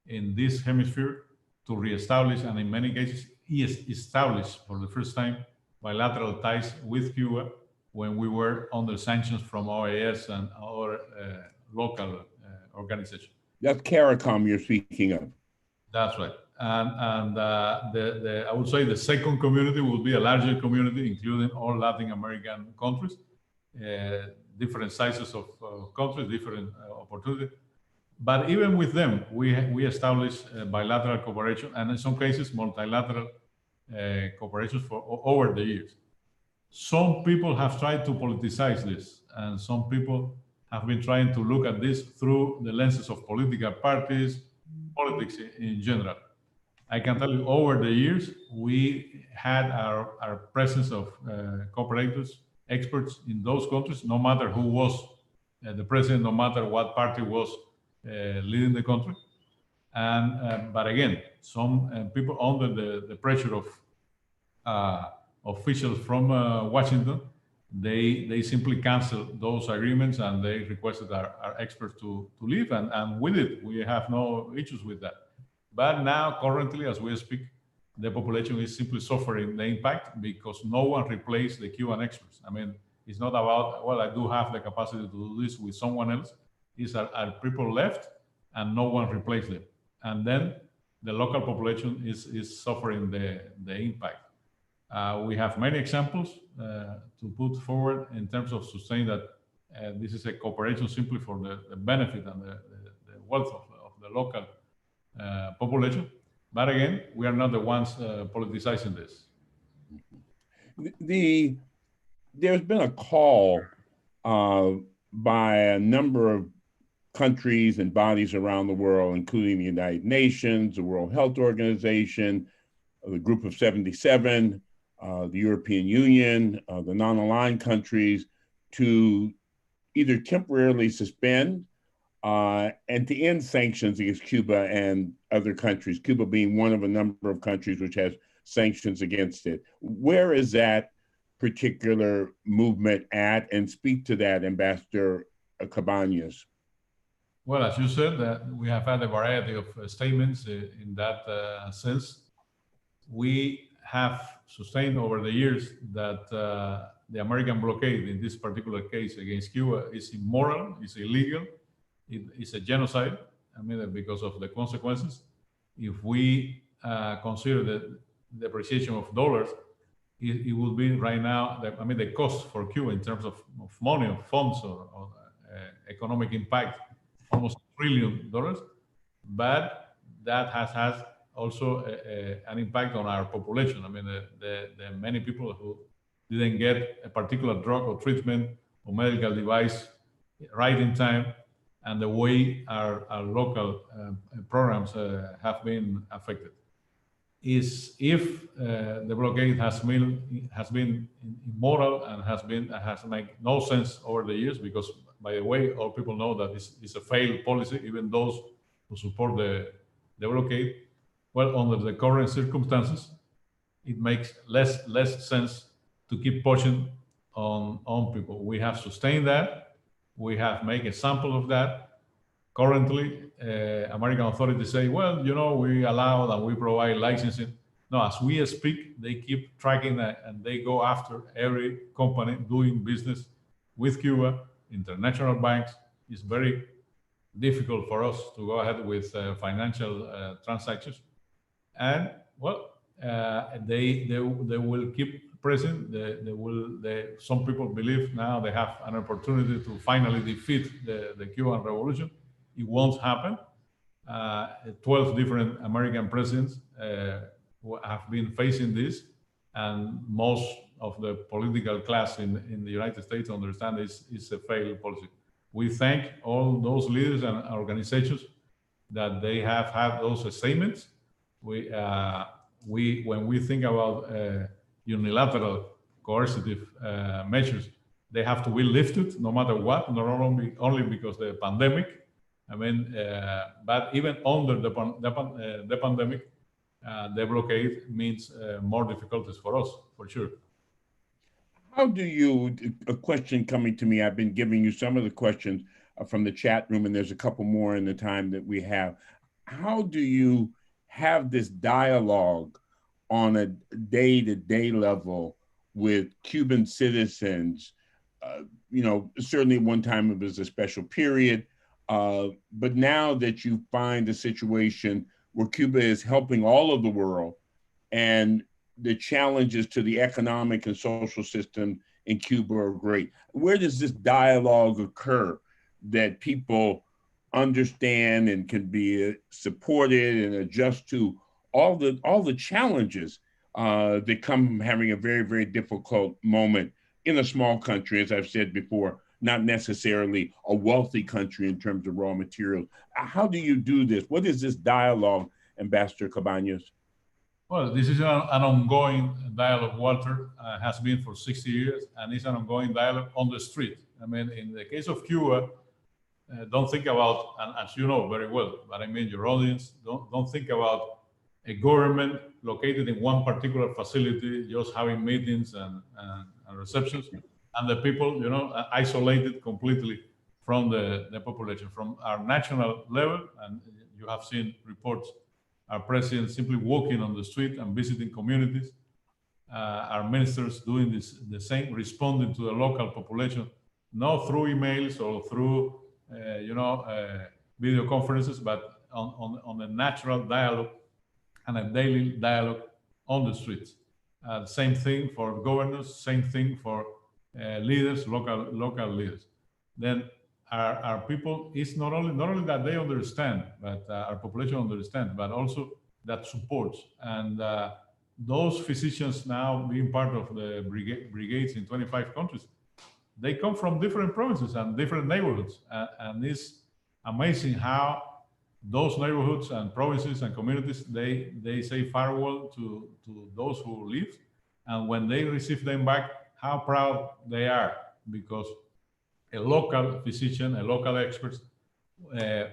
in this hemisphere to reestablish, and in many cases, establish for the first time bilateral ties with Cuba when we were under sanctions from OAS and other local organizations. That's CARICOM you're speaking of. That's right. And I would say the second community will be a larger community, including all Latin American countries, different sizes of countries, different opportunities. But even with them, we establish bilateral cooperation, and in some cases, multilateral cooperation for over the years. Some people have tried to politicize this, and some people have been trying to look at this through the lenses of political parties, politics in general. I can tell you over the years, we had our presence of cooperators, experts in those countries, no matter who was the president, no matter what party was leading the country. And but again, some people under the pressure of officials from Washington, they simply canceled those agreements and they requested our experts to leave, and we did. We have no issues with that. But now, currently, as we speak, the population is simply suffering the impact because no one replaced the Cuban experts. I mean, it's not about, well, I do have the capacity to do this with someone else. It's our people left and no one replaced them. And then the local population is suffering the impact. We have many examples to put forward in terms of sustaining that this is a cooperation simply for the benefit and the wealth of the local population. But again, we are not the ones politicizing this. There's been a call by a number of countries and bodies around the world, including the United Nations, the World Health Organization, the Group of 77, the European Union, the non-aligned countries, to either temporarily suspend and to end sanctions against Cuba and other countries, Cuba being one of a number of countries which has sanctions against it. Where is that particular movement at? And speak to that, Ambassador Cabañas. Well, as you said, we have had a variety of statements in that sense. We have sustained over the years that the American blockade in this particular case against Cuba is immoral, is illegal, it is a genocide, I mean, because of the consequences. If we consider the depreciation of dollars, it would be right now, the cost for Cuba in terms of money, of funds, or economic impact, almost $1 trillion, but that has also an impact on our population. I mean, the many people who didn't get a particular drug or treatment or medical device right in time, and the way our local programs have been affected. Is if the blockade has been immoral and has made no sense over the years, because by the way, all people know that it's a failed policy, even those who support the blockade. Well, under the current circumstances, it makes less sense to keep pushing on people. We have sustained that. We have made a sample of that. Currently, American authorities say, well, you know, we allow and we provide licensing. No, as we speak, they keep tracking and they go after every company doing business with Cuba, international banks. It's very difficult for us to go ahead with financial transactions. And well, they will keep pressing. Some people believe now they have an opportunity to finally defeat the Cuban Revolution. It won't happen. 12 different American presidents have been facing this, and most of the political class in the United States understand it's a failed policy. We thank all those leaders and organizations that they have had those statements. When we think about unilateral coercive measures, they have to be lifted no matter what, not only because the pandemic. I mean, but even under the pandemic, the blockade means more difficulties for us, for sure. How do you, a question coming to me, I've been giving you some of the questions from the chat room, and there's a couple more in the time that we have. How do you have this dialogue on a day-to-day level with Cuban citizens? You know, certainly one time it was a special period, but now that you find a situation where Cuba is helping all of the world and the challenges to the economic and social system in Cuba are great, where does this dialogue occur that people understand and can be supported and adjust to all the challenges that come from having a very, very difficult moment in a small country, as I've said before, not necessarily a wealthy country in terms of raw materials. How do you do this? What is this dialogue, Ambassador Cabañas? Well, this is an ongoing dialogue, Walter, has been for 60 years, and it's an ongoing dialogue on the street. I mean, in the case of Cuba, don't think about, and as you know very well, but I mean your audience, don't think about a government located in one particular facility, just having meetings and receptions, and the people, you know, isolated completely from the population. From our national level, and you have seen reports, our president simply walking on the street and visiting communities, our ministers doing the same, responding to the local population, not through emails or through, video conferences, but on a natural dialogue and a daily dialogue on the streets. Same thing for governors, same thing for leaders, local leaders. Then our people is not only that they understand, but our population understands, but also that supports. And those physicians now being part of the brigades in 25 countries, they come from different provinces and different neighborhoods. And it's amazing how those neighborhoods and provinces and communities, they say farewell to those who leave. And when they receive them back, how proud they are, because a local physician, a local expert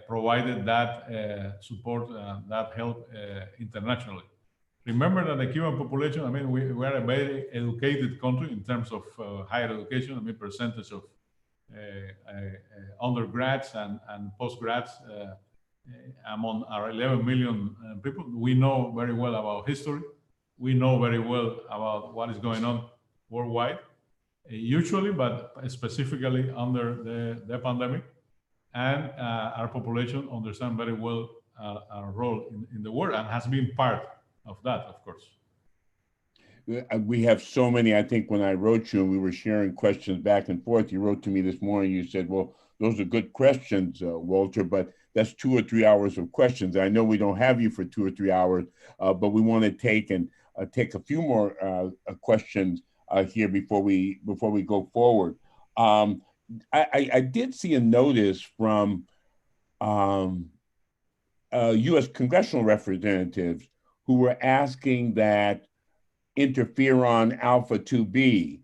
provided that support, that help internationally. Remember that the Cuban population, I mean, we are a very educated country in terms of higher education. I mean, percentage of undergrads and postgrads among our 11 million people. We know very well about history. We know very well about what is going on worldwide, usually, but specifically under the pandemic. And our population understands very well our role in the world and has been part of that, of course. We have so many. I think when I wrote you and we were sharing questions back and forth, you wrote to me this morning, you said, well, those are good questions, Walter, but that's 2 or 3 hours of questions. I know we don't have you for 2 or 3 hours, but we want to take a few more questions here before we go forward. I did see a notice from U.S. congressional representatives who were asking that interferon alpha 2b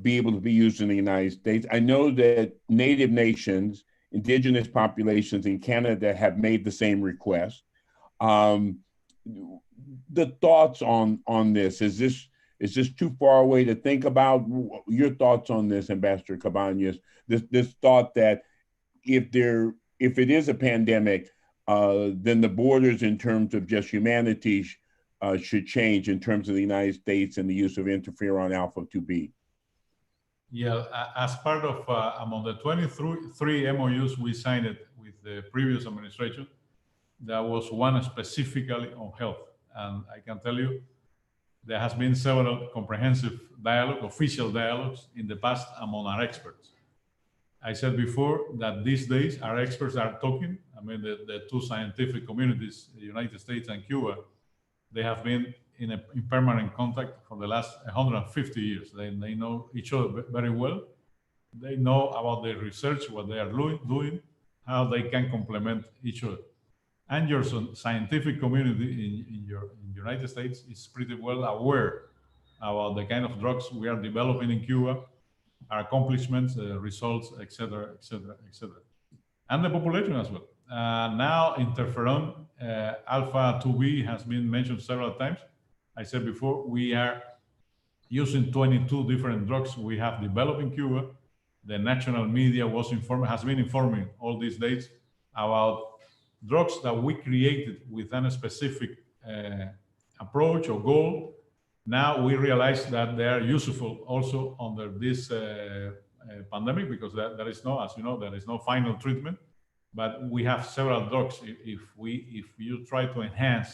be able to be used in the United States. I know that Native nations, indigenous populations in Canada have made the same request. The thoughts on this, is this too far away to think about? Your thoughts on this, Ambassador Cabañas, this thought that if it is a pandemic, then the borders in terms of just humanity should change in terms of the United States and the use of interferon alpha 2b. Yeah, as part of among the 23 MOUs we signed it with the previous administration, there was one specifically on health. And I can tell you, there has been several comprehensive dialogue, official dialogues in the past among our experts. I said before that these days our experts are talking. I mean, the two scientific communities, the United States and Cuba, they have been in permanent contact for the last 150 years. They know each other very well. They know about the research, what they are doing, how they can complement each other. And your scientific community in United States is pretty well aware about the kind of drugs we are developing in Cuba, our accomplishments, results, et cetera, et cetera, et cetera. And the population as well. Now interferon alpha 2b has been mentioned several times. I said before, we are using 22 different drugs we have developed in Cuba. The national media has been informing all these days about drugs that we created with a specific approach or goal. Now we realize that they are useful also under this pandemic, because there is no, as you know, there is no final treatment. But we have several drugs. If you try to enhance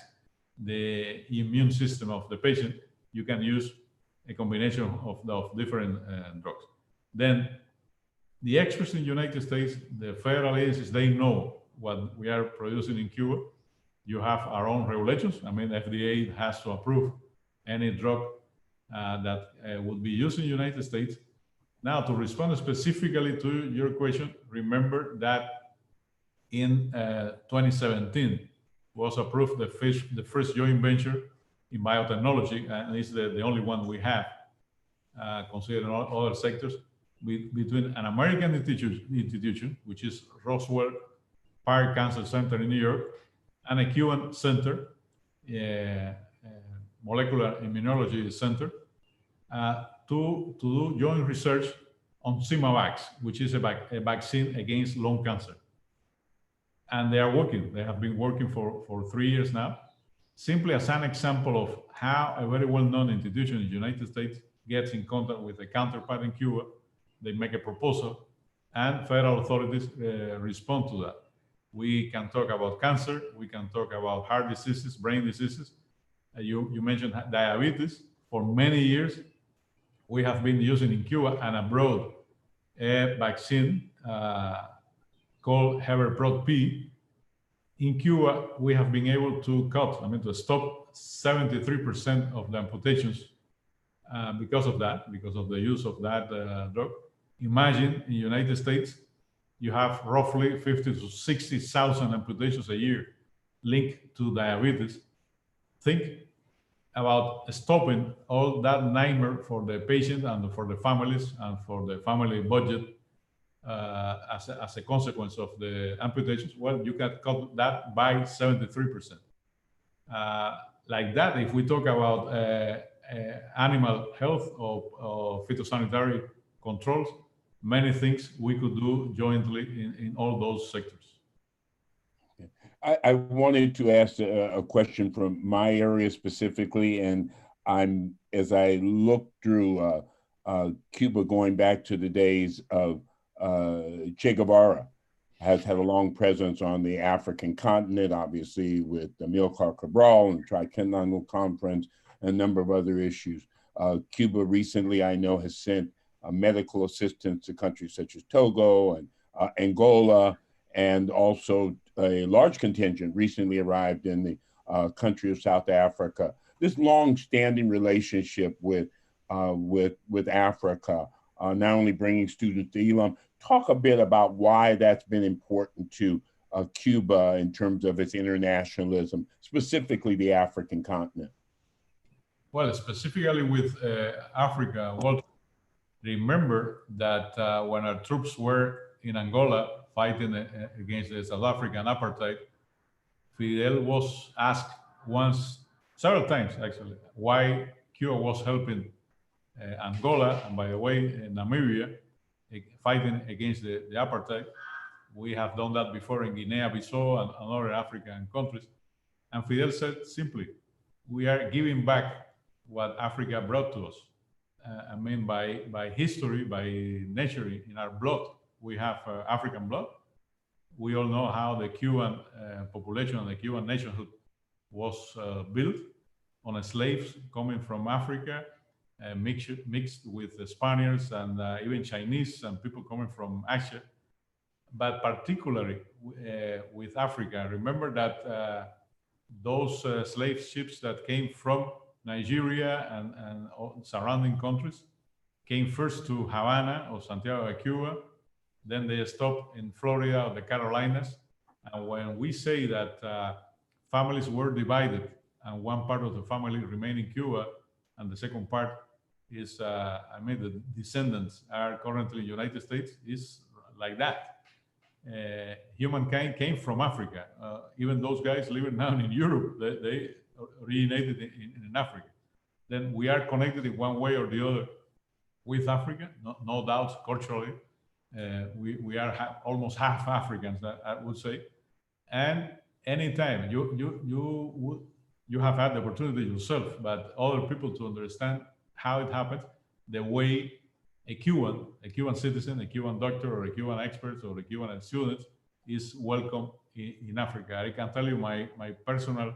the immune system of the patient, you can use a combination of different drugs. Then the experts in the United States, the federal agencies, they know what we are producing in Cuba. You have our own regulations. I mean, FDA has to approve any drug that would be used in the United States. Now, to respond specifically to your question, remember that in 2017 was approved the first joint venture in biotechnology, and it's the only one we have, considering all other sectors, between an American institution, which is Roswell Park Cancer Center in New York, and a Cuban center, molecular immunology center, to do joint research on Symavax, which is a vaccine against lung cancer. And they are working. They have been working for 3 years now. Simply as an example of how a very well-known institution in the United States gets in contact with a counterpart in Cuba, they make a proposal, and federal authorities respond to that. We can talk about cancer, we can talk about heart diseases, brain diseases. You mentioned diabetes. For many years, we have been using in Cuba and abroad a vaccine called Haverprot-P. In Cuba, we have been able to to stop 73% of the amputations because of the use of that drug. Imagine in the United States, you have roughly 50 to 60,000 amputations a year linked to diabetes. Think about stopping all that nightmare for the patient and for the families and for the family budget as a consequence of the amputations. Well, you can cut that by 73%. Like that, if we talk about animal health or phytosanitary controls, many things we could do jointly in all those sectors. I wanted to ask a question from my area specifically, and as I look through Cuba going back to the days of Che Guevara, has had a long presence on the African continent, obviously with the Amilcar Cabral and the Tricentennial Conference, and a number of other issues. Cuba recently, I know, has sent medical assistance to countries such as Togo and Angola, and also a large contingent recently arrived in the country of South Africa. This long-standing relationship with Africa, not only bringing students to Elam. Talk a bit about why that's been important to Cuba in terms of its internationalism, specifically the African continent. Well, specifically with Africa, well, remember that when our troops were in Angola fighting against the South African apartheid, Fidel was asked several times actually, why Cuba was helping Angola, and by the way, Namibia, fighting against the apartheid. We have done that before in Guinea-Bissau and other African countries. And Fidel said simply, we are giving back what Africa brought to us. By history, by nature, in our blood, we have African blood. We all know how the Cuban population and the Cuban nationhood was built on slaves coming from Africa, mixed with the Spaniards and even Chinese and people coming from Asia. But particularly with Africa, remember that those slave ships that came from Nigeria and surrounding countries came first to Havana or Santiago de Cuba, then they stopped in Florida or the Carolinas. And when we say that families were divided and one part of the family remained in Cuba and the second part is, the descendants are currently in the United States, is like that. Humankind came from Africa. Even those guys living now in Europe, they originated in Africa. Then we are connected in one way or the other with Africa, no doubt culturally. We are almost half Africans, I would say. And anytime you have had the opportunity yourself, but other people to understand how it happened, the way a Cuban citizen, a Cuban doctor, or a Cuban expert, or a Cuban student is welcome in Africa. I can tell you my personal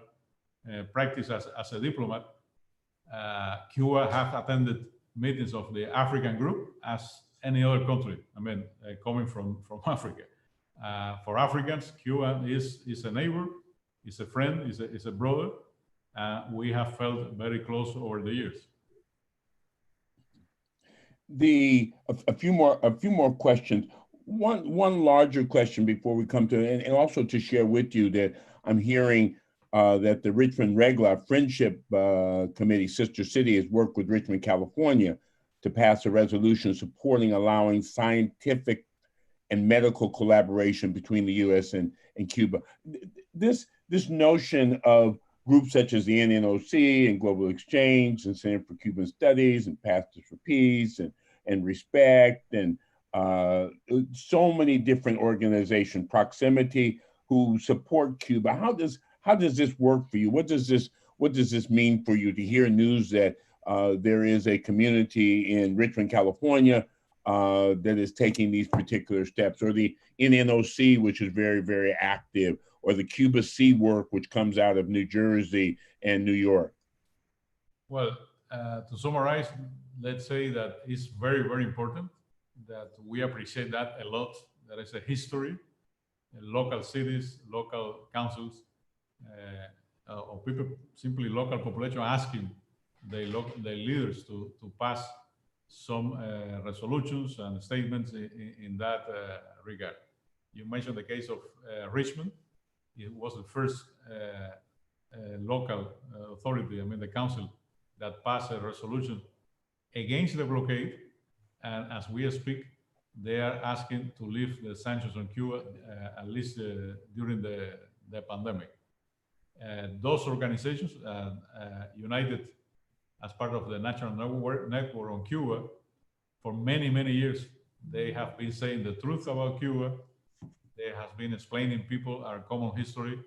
practice as a diplomat. Cuba has attended meetings of the African group as any other country, coming from Africa. For Africans, Cuba is a neighbor, is a friend, is a brother. We have felt very close over the years. a few more questions. One larger question before we come to, and also to share with you that I'm hearing that the Richmond Regla Friendship Committee, Sister City, has worked with Richmond, California, to pass a resolution supporting allowing scientific and medical collaboration between the U.S. and Cuba. This notion of groups such as the NNOC and Global Exchange and Center for Cuban Studies and Pastors for Peace and Respect and so many different organizations, Proximity, who support Cuba. How does this work for you? What does this mean for you to hear news that there is a community in Richmond, California, that is taking these particular steps, or the NNOC, which is very, very active, or the Cuba Sea work, which comes out of New Jersey and New York? Well, to summarize, let's say that it's very, very important, that we appreciate that a lot. There is a history, local cities, local councils, or people, simply local population asking their leaders to pass some resolutions and statements in that regard. You mentioned the case of Richmond. It was the first local authority, the council, that passed a resolution against the blockade. And as we speak, they are asking to lift the sanctions on Cuba, at least during the pandemic. Those organizations, united as part of the national network on Cuba, for many, many years, they have been saying the truth about Cuba. They have been explaining people our common history.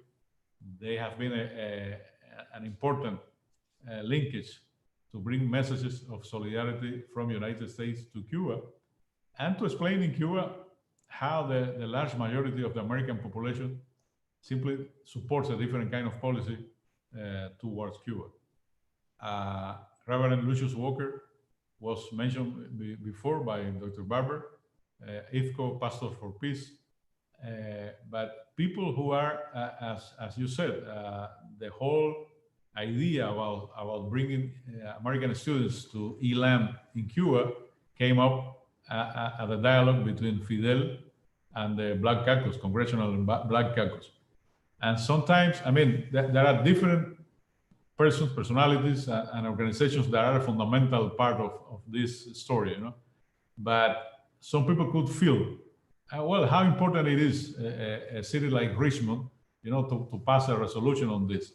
They have been an important linkage to bring messages of solidarity from the United States to Cuba, and to explain in Cuba how the large majority of the American population simply supports a different kind of policy towards Cuba. Reverend Lucius Walker was mentioned before by Dr. Barber, IFCO, Pastor for Peace. But people who are, as you said, the whole idea about bringing American students to ELAM in Cuba came up at the dialogue between Fidel and the Black Caucus, Congressional Black Caucus. And sometimes, there are different personalities and organizations that are a fundamental part of this story, But some people could feel, well, how important it is a city like Richmond, to pass a resolution on this.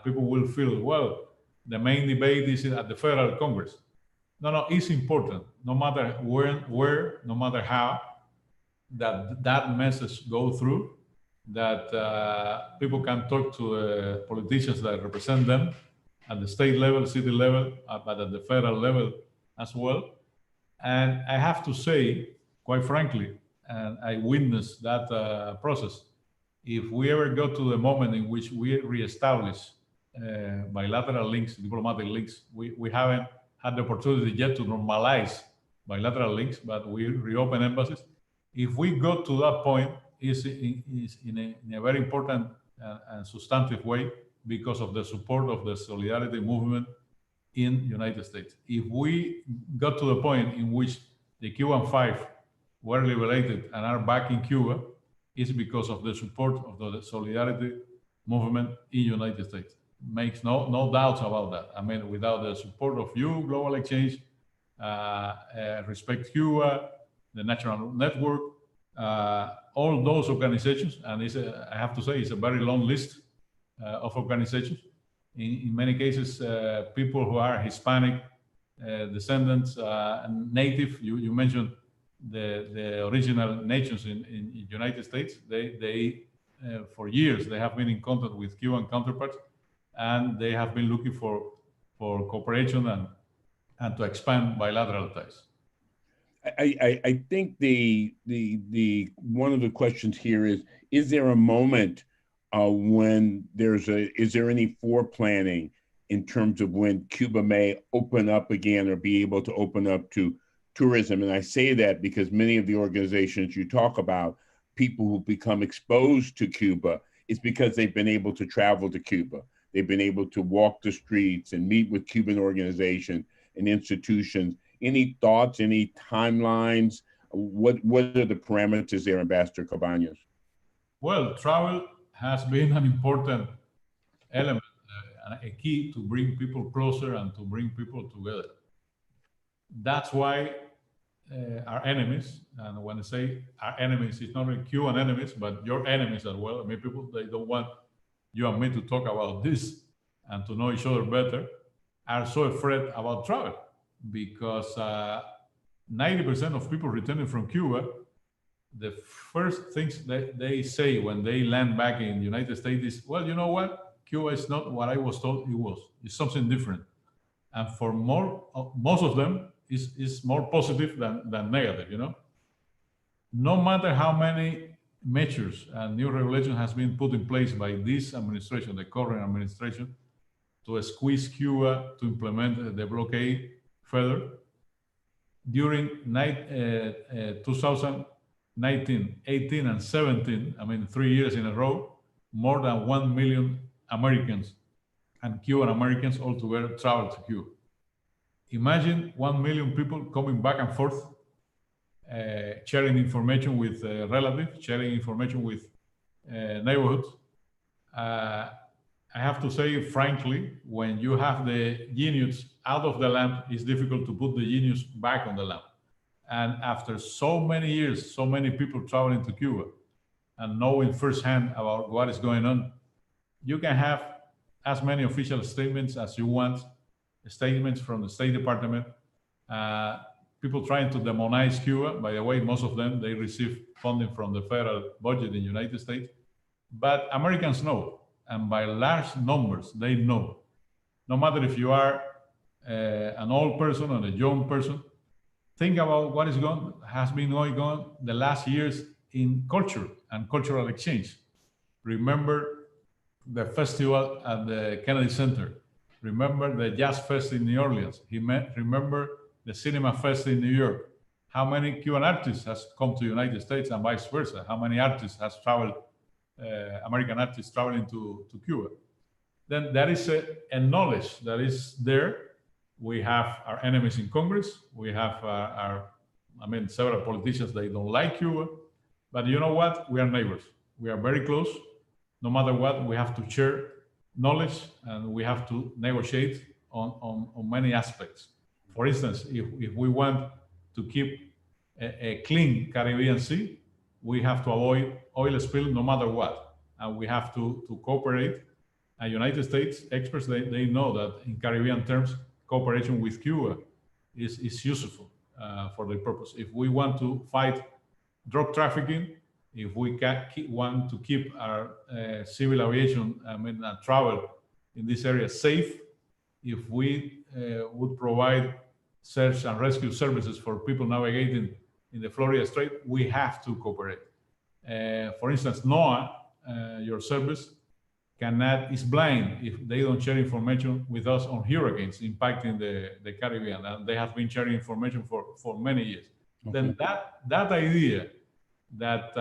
People will feel, well, the main debate is at the federal Congress. No, it's important, no matter where, no matter how, that message go through, that people can talk to politicians that represent them at the state level, city level, but at the federal level as well. And I have to say, quite frankly, and I witnessed that process, if we ever go to the moment in which we reestablish bilateral links, diplomatic links, we haven't had the opportunity yet to normalize bilateral links, but we reopen embassies. If we go to that point, is in a very important and substantive way because of the support of the solidarity movement in the United States. If we got to the point in which the Cuban Five were liberated and are back in Cuba, it's because of the support of the solidarity movement in the United States. Makes no doubts about that. Without the support of you, Global Exchange, Respect Cuba, the National Network, all those organizations, and I have to say, it's a very long list of organizations. In many cases, people who are Hispanic descendants, native. You mentioned the original nations in the United States. They for years they have been in contact with Cuban counterparts, and they have been looking for cooperation and to expand bilateral ties. I think the one of the questions here is there a moment when is there any foreplanning in terms of when Cuba may open up again or be able to open up to tourism? And I say that because many of the organizations you talk about, people who become exposed to Cuba, it's because they've been able to travel to Cuba. They've been able to walk the streets and meet with Cuban organizations and institutions Any thoughts, any timelines? What are the parameters there, Ambassador Cabañas? Well, travel has been an important element, a key to bring people closer and to bring people together. That's why our enemies, and when I say our enemies, it's not only Cuban enemies, but your enemies as well. I mean, people, they don't want you and me to talk about this and to know each other better, are so afraid about travel because 90% of people returning from Cuba, the first things that they say when they land back in the United States is, well, you know what? Cuba is not what I was told it was. It's something different. And for most of them, is more positive than negative, you know? No matter how many measures and new regulation has been put in place by this administration, the current administration, to squeeze Cuba to implement the blockade further, during 2019, 18, and 17, I mean, 3 years in a row, more than 1 million Americans and Cuban Americans altogether traveled to Cuba. Imagine 1 million people coming back and forth, sharing information with relatives, sharing information with neighborhoods. I have to say, frankly, when you have the genius out of the lamp, it's difficult to put the genius back on the lamp. And after so many years, so many people traveling to Cuba and knowing firsthand about what is going on, you can have as many official statements as you want, statements from the State Department, people trying to demonize Cuba. By the way, most of them, they receive funding from the federal budget in the United States. But Americans know, and by large numbers, they know. No matter if you are an old person or a young person, think about what has been going on the last years in culture and cultural exchange. Remember the festival at the Kennedy Center. Remember the Jazz Fest in New Orleans. Remember the Cinema Fest in New York. How many Cuban artists has come to the United States and vice versa? How many artists has traveled, American artists traveling to Cuba? Then there is a knowledge that is there. We have our enemies in Congress. We have several politicians, they don't like Cuba. But you know what? We are neighbors. We are very close. No matter what, we have to share knowledge and we have to negotiate on many aspects. For instance, if we want to keep a clean Caribbean Sea, we have to avoid oil spill no matter what. And we have to cooperate. And United States experts, they know that in Caribbean terms, cooperation with Cuba is useful for the purpose. If we want to fight drug trafficking, if we want to keep our civil aviation travel in this area safe, if we would provide search and rescue services for people navigating in the Florida Strait, we have to cooperate. For instance, NOAA, your service, is blind if they don't share information with us on hurricanes impacting the Caribbean, and they have been sharing information for many years. Okay. Then that idea that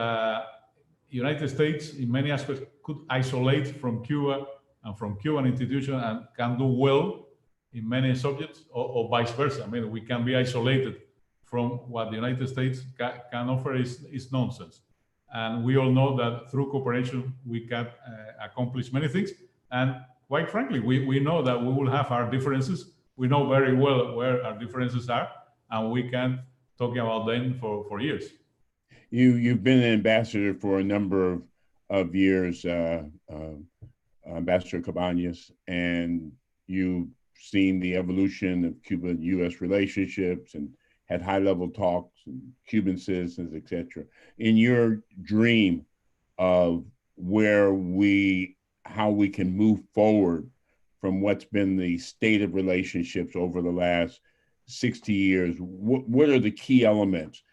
United States in many aspects could isolate from Cuba and from Cuban institutions and can do well in many subjects, or vice versa. I mean, we can be isolated from what the United States can offer is nonsense. And we all know that through cooperation, we can accomplish many things. And quite frankly, we know that we will have our differences. We know very well where our differences are, and we can talk about them for years. You've been an ambassador for a number of years, Ambassador Cabañas, and you've seen the evolution of Cuba-U.S. relationships and had high-level talks and Cuban citizens, et cetera. In your dream of how we can move forward from what's been the state of relationships over the last 60 years, what are the key elements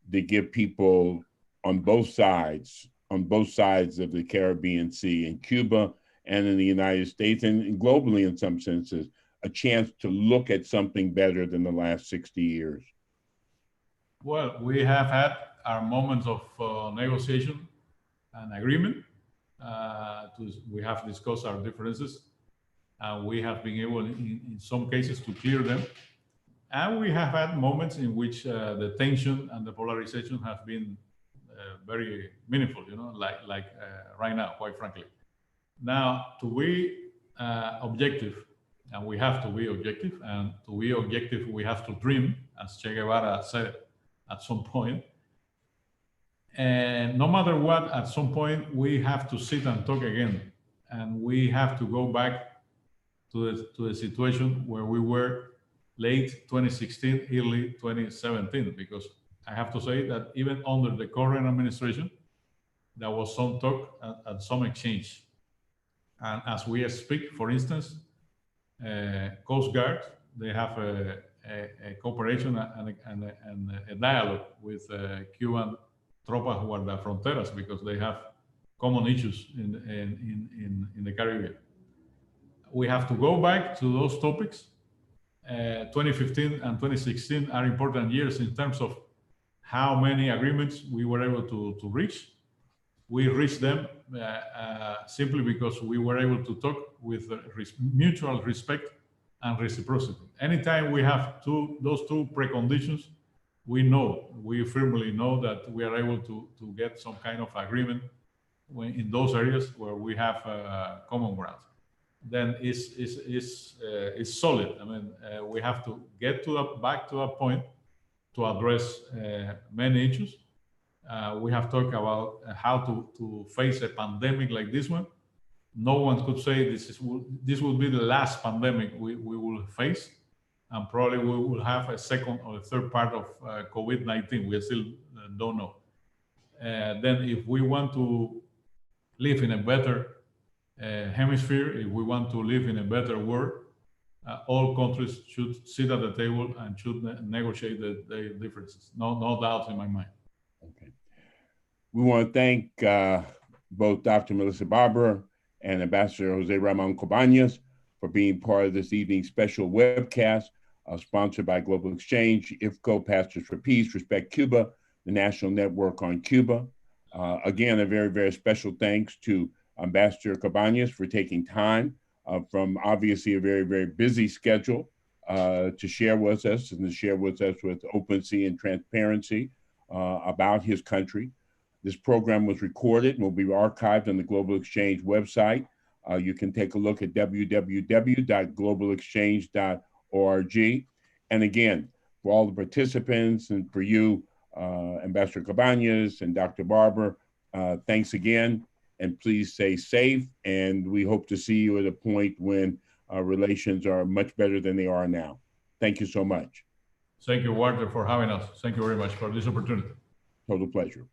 that give people on both sides of the Caribbean Sea, in Cuba and in the United States, and globally in some senses, a chance to look at something better than the last 60 years? Well, we have had our moments of negotiation and agreement. We have discussed our differences, and we have been able, in some cases, to clear them. And we have had moments in which the tension and the polarization have been very meaningful, like right now, quite frankly. Now, to be objective, and we have to be objective, and to be objective, we have to dream, as Che Guevara said at some point. And no matter what, at some point, we have to sit and talk again. And we have to go back to the situation where we were late 2016, early 2017, because I have to say that even under the current administration, there was some talk and some exchange. And as we speak, for instance, Coast Guard, they have a cooperation and a dialogue with Cuban Tropas Guardafronteras because they have common issues in the Caribbean. We have to go back to those topics. 2015 and 2016 are important years in terms of how many agreements we were able to reach. We reached them simply because we were able to talk with mutual respect and reciprocity. Anytime we have those two preconditions, we firmly know that we are able to get some kind of agreement in those areas where we have common ground. Then it's solid. I mean, we have to get back to a point to address many issues. We have talked about how to face a pandemic like this one. No one could say this will be the last pandemic we will face, and probably we will have a second or a third part of COVID-19. We still don't know. Then if we want to live in a better hemisphere, if we want to live in a better world, all countries should sit at the table and should negotiate the differences. No doubt in my mind. Okay. We want to thank both Dr. Melissa Barber and Ambassador José Ramón Cabañas for being part of this evening's special webcast sponsored by Global Exchange, IFCO, Pastors for Peace, Respect Cuba, the National Network on Cuba. Again, a very, very special thanks to Ambassador Cabañas for taking time from obviously a very, very busy schedule to share with us and to share with us with openness and transparency about his country. This program was recorded and will be archived on the Global Exchange website. You can take a look at www.globalexchange.org. And again, for all the participants and for you, Ambassador Cabañas and Dr. Barber, thanks again. And please stay safe. And we hope to see you at a point when relations are much better than they are now. Thank you so much. Thank you, Walter, for having us. Thank you very much for this opportunity. Total pleasure.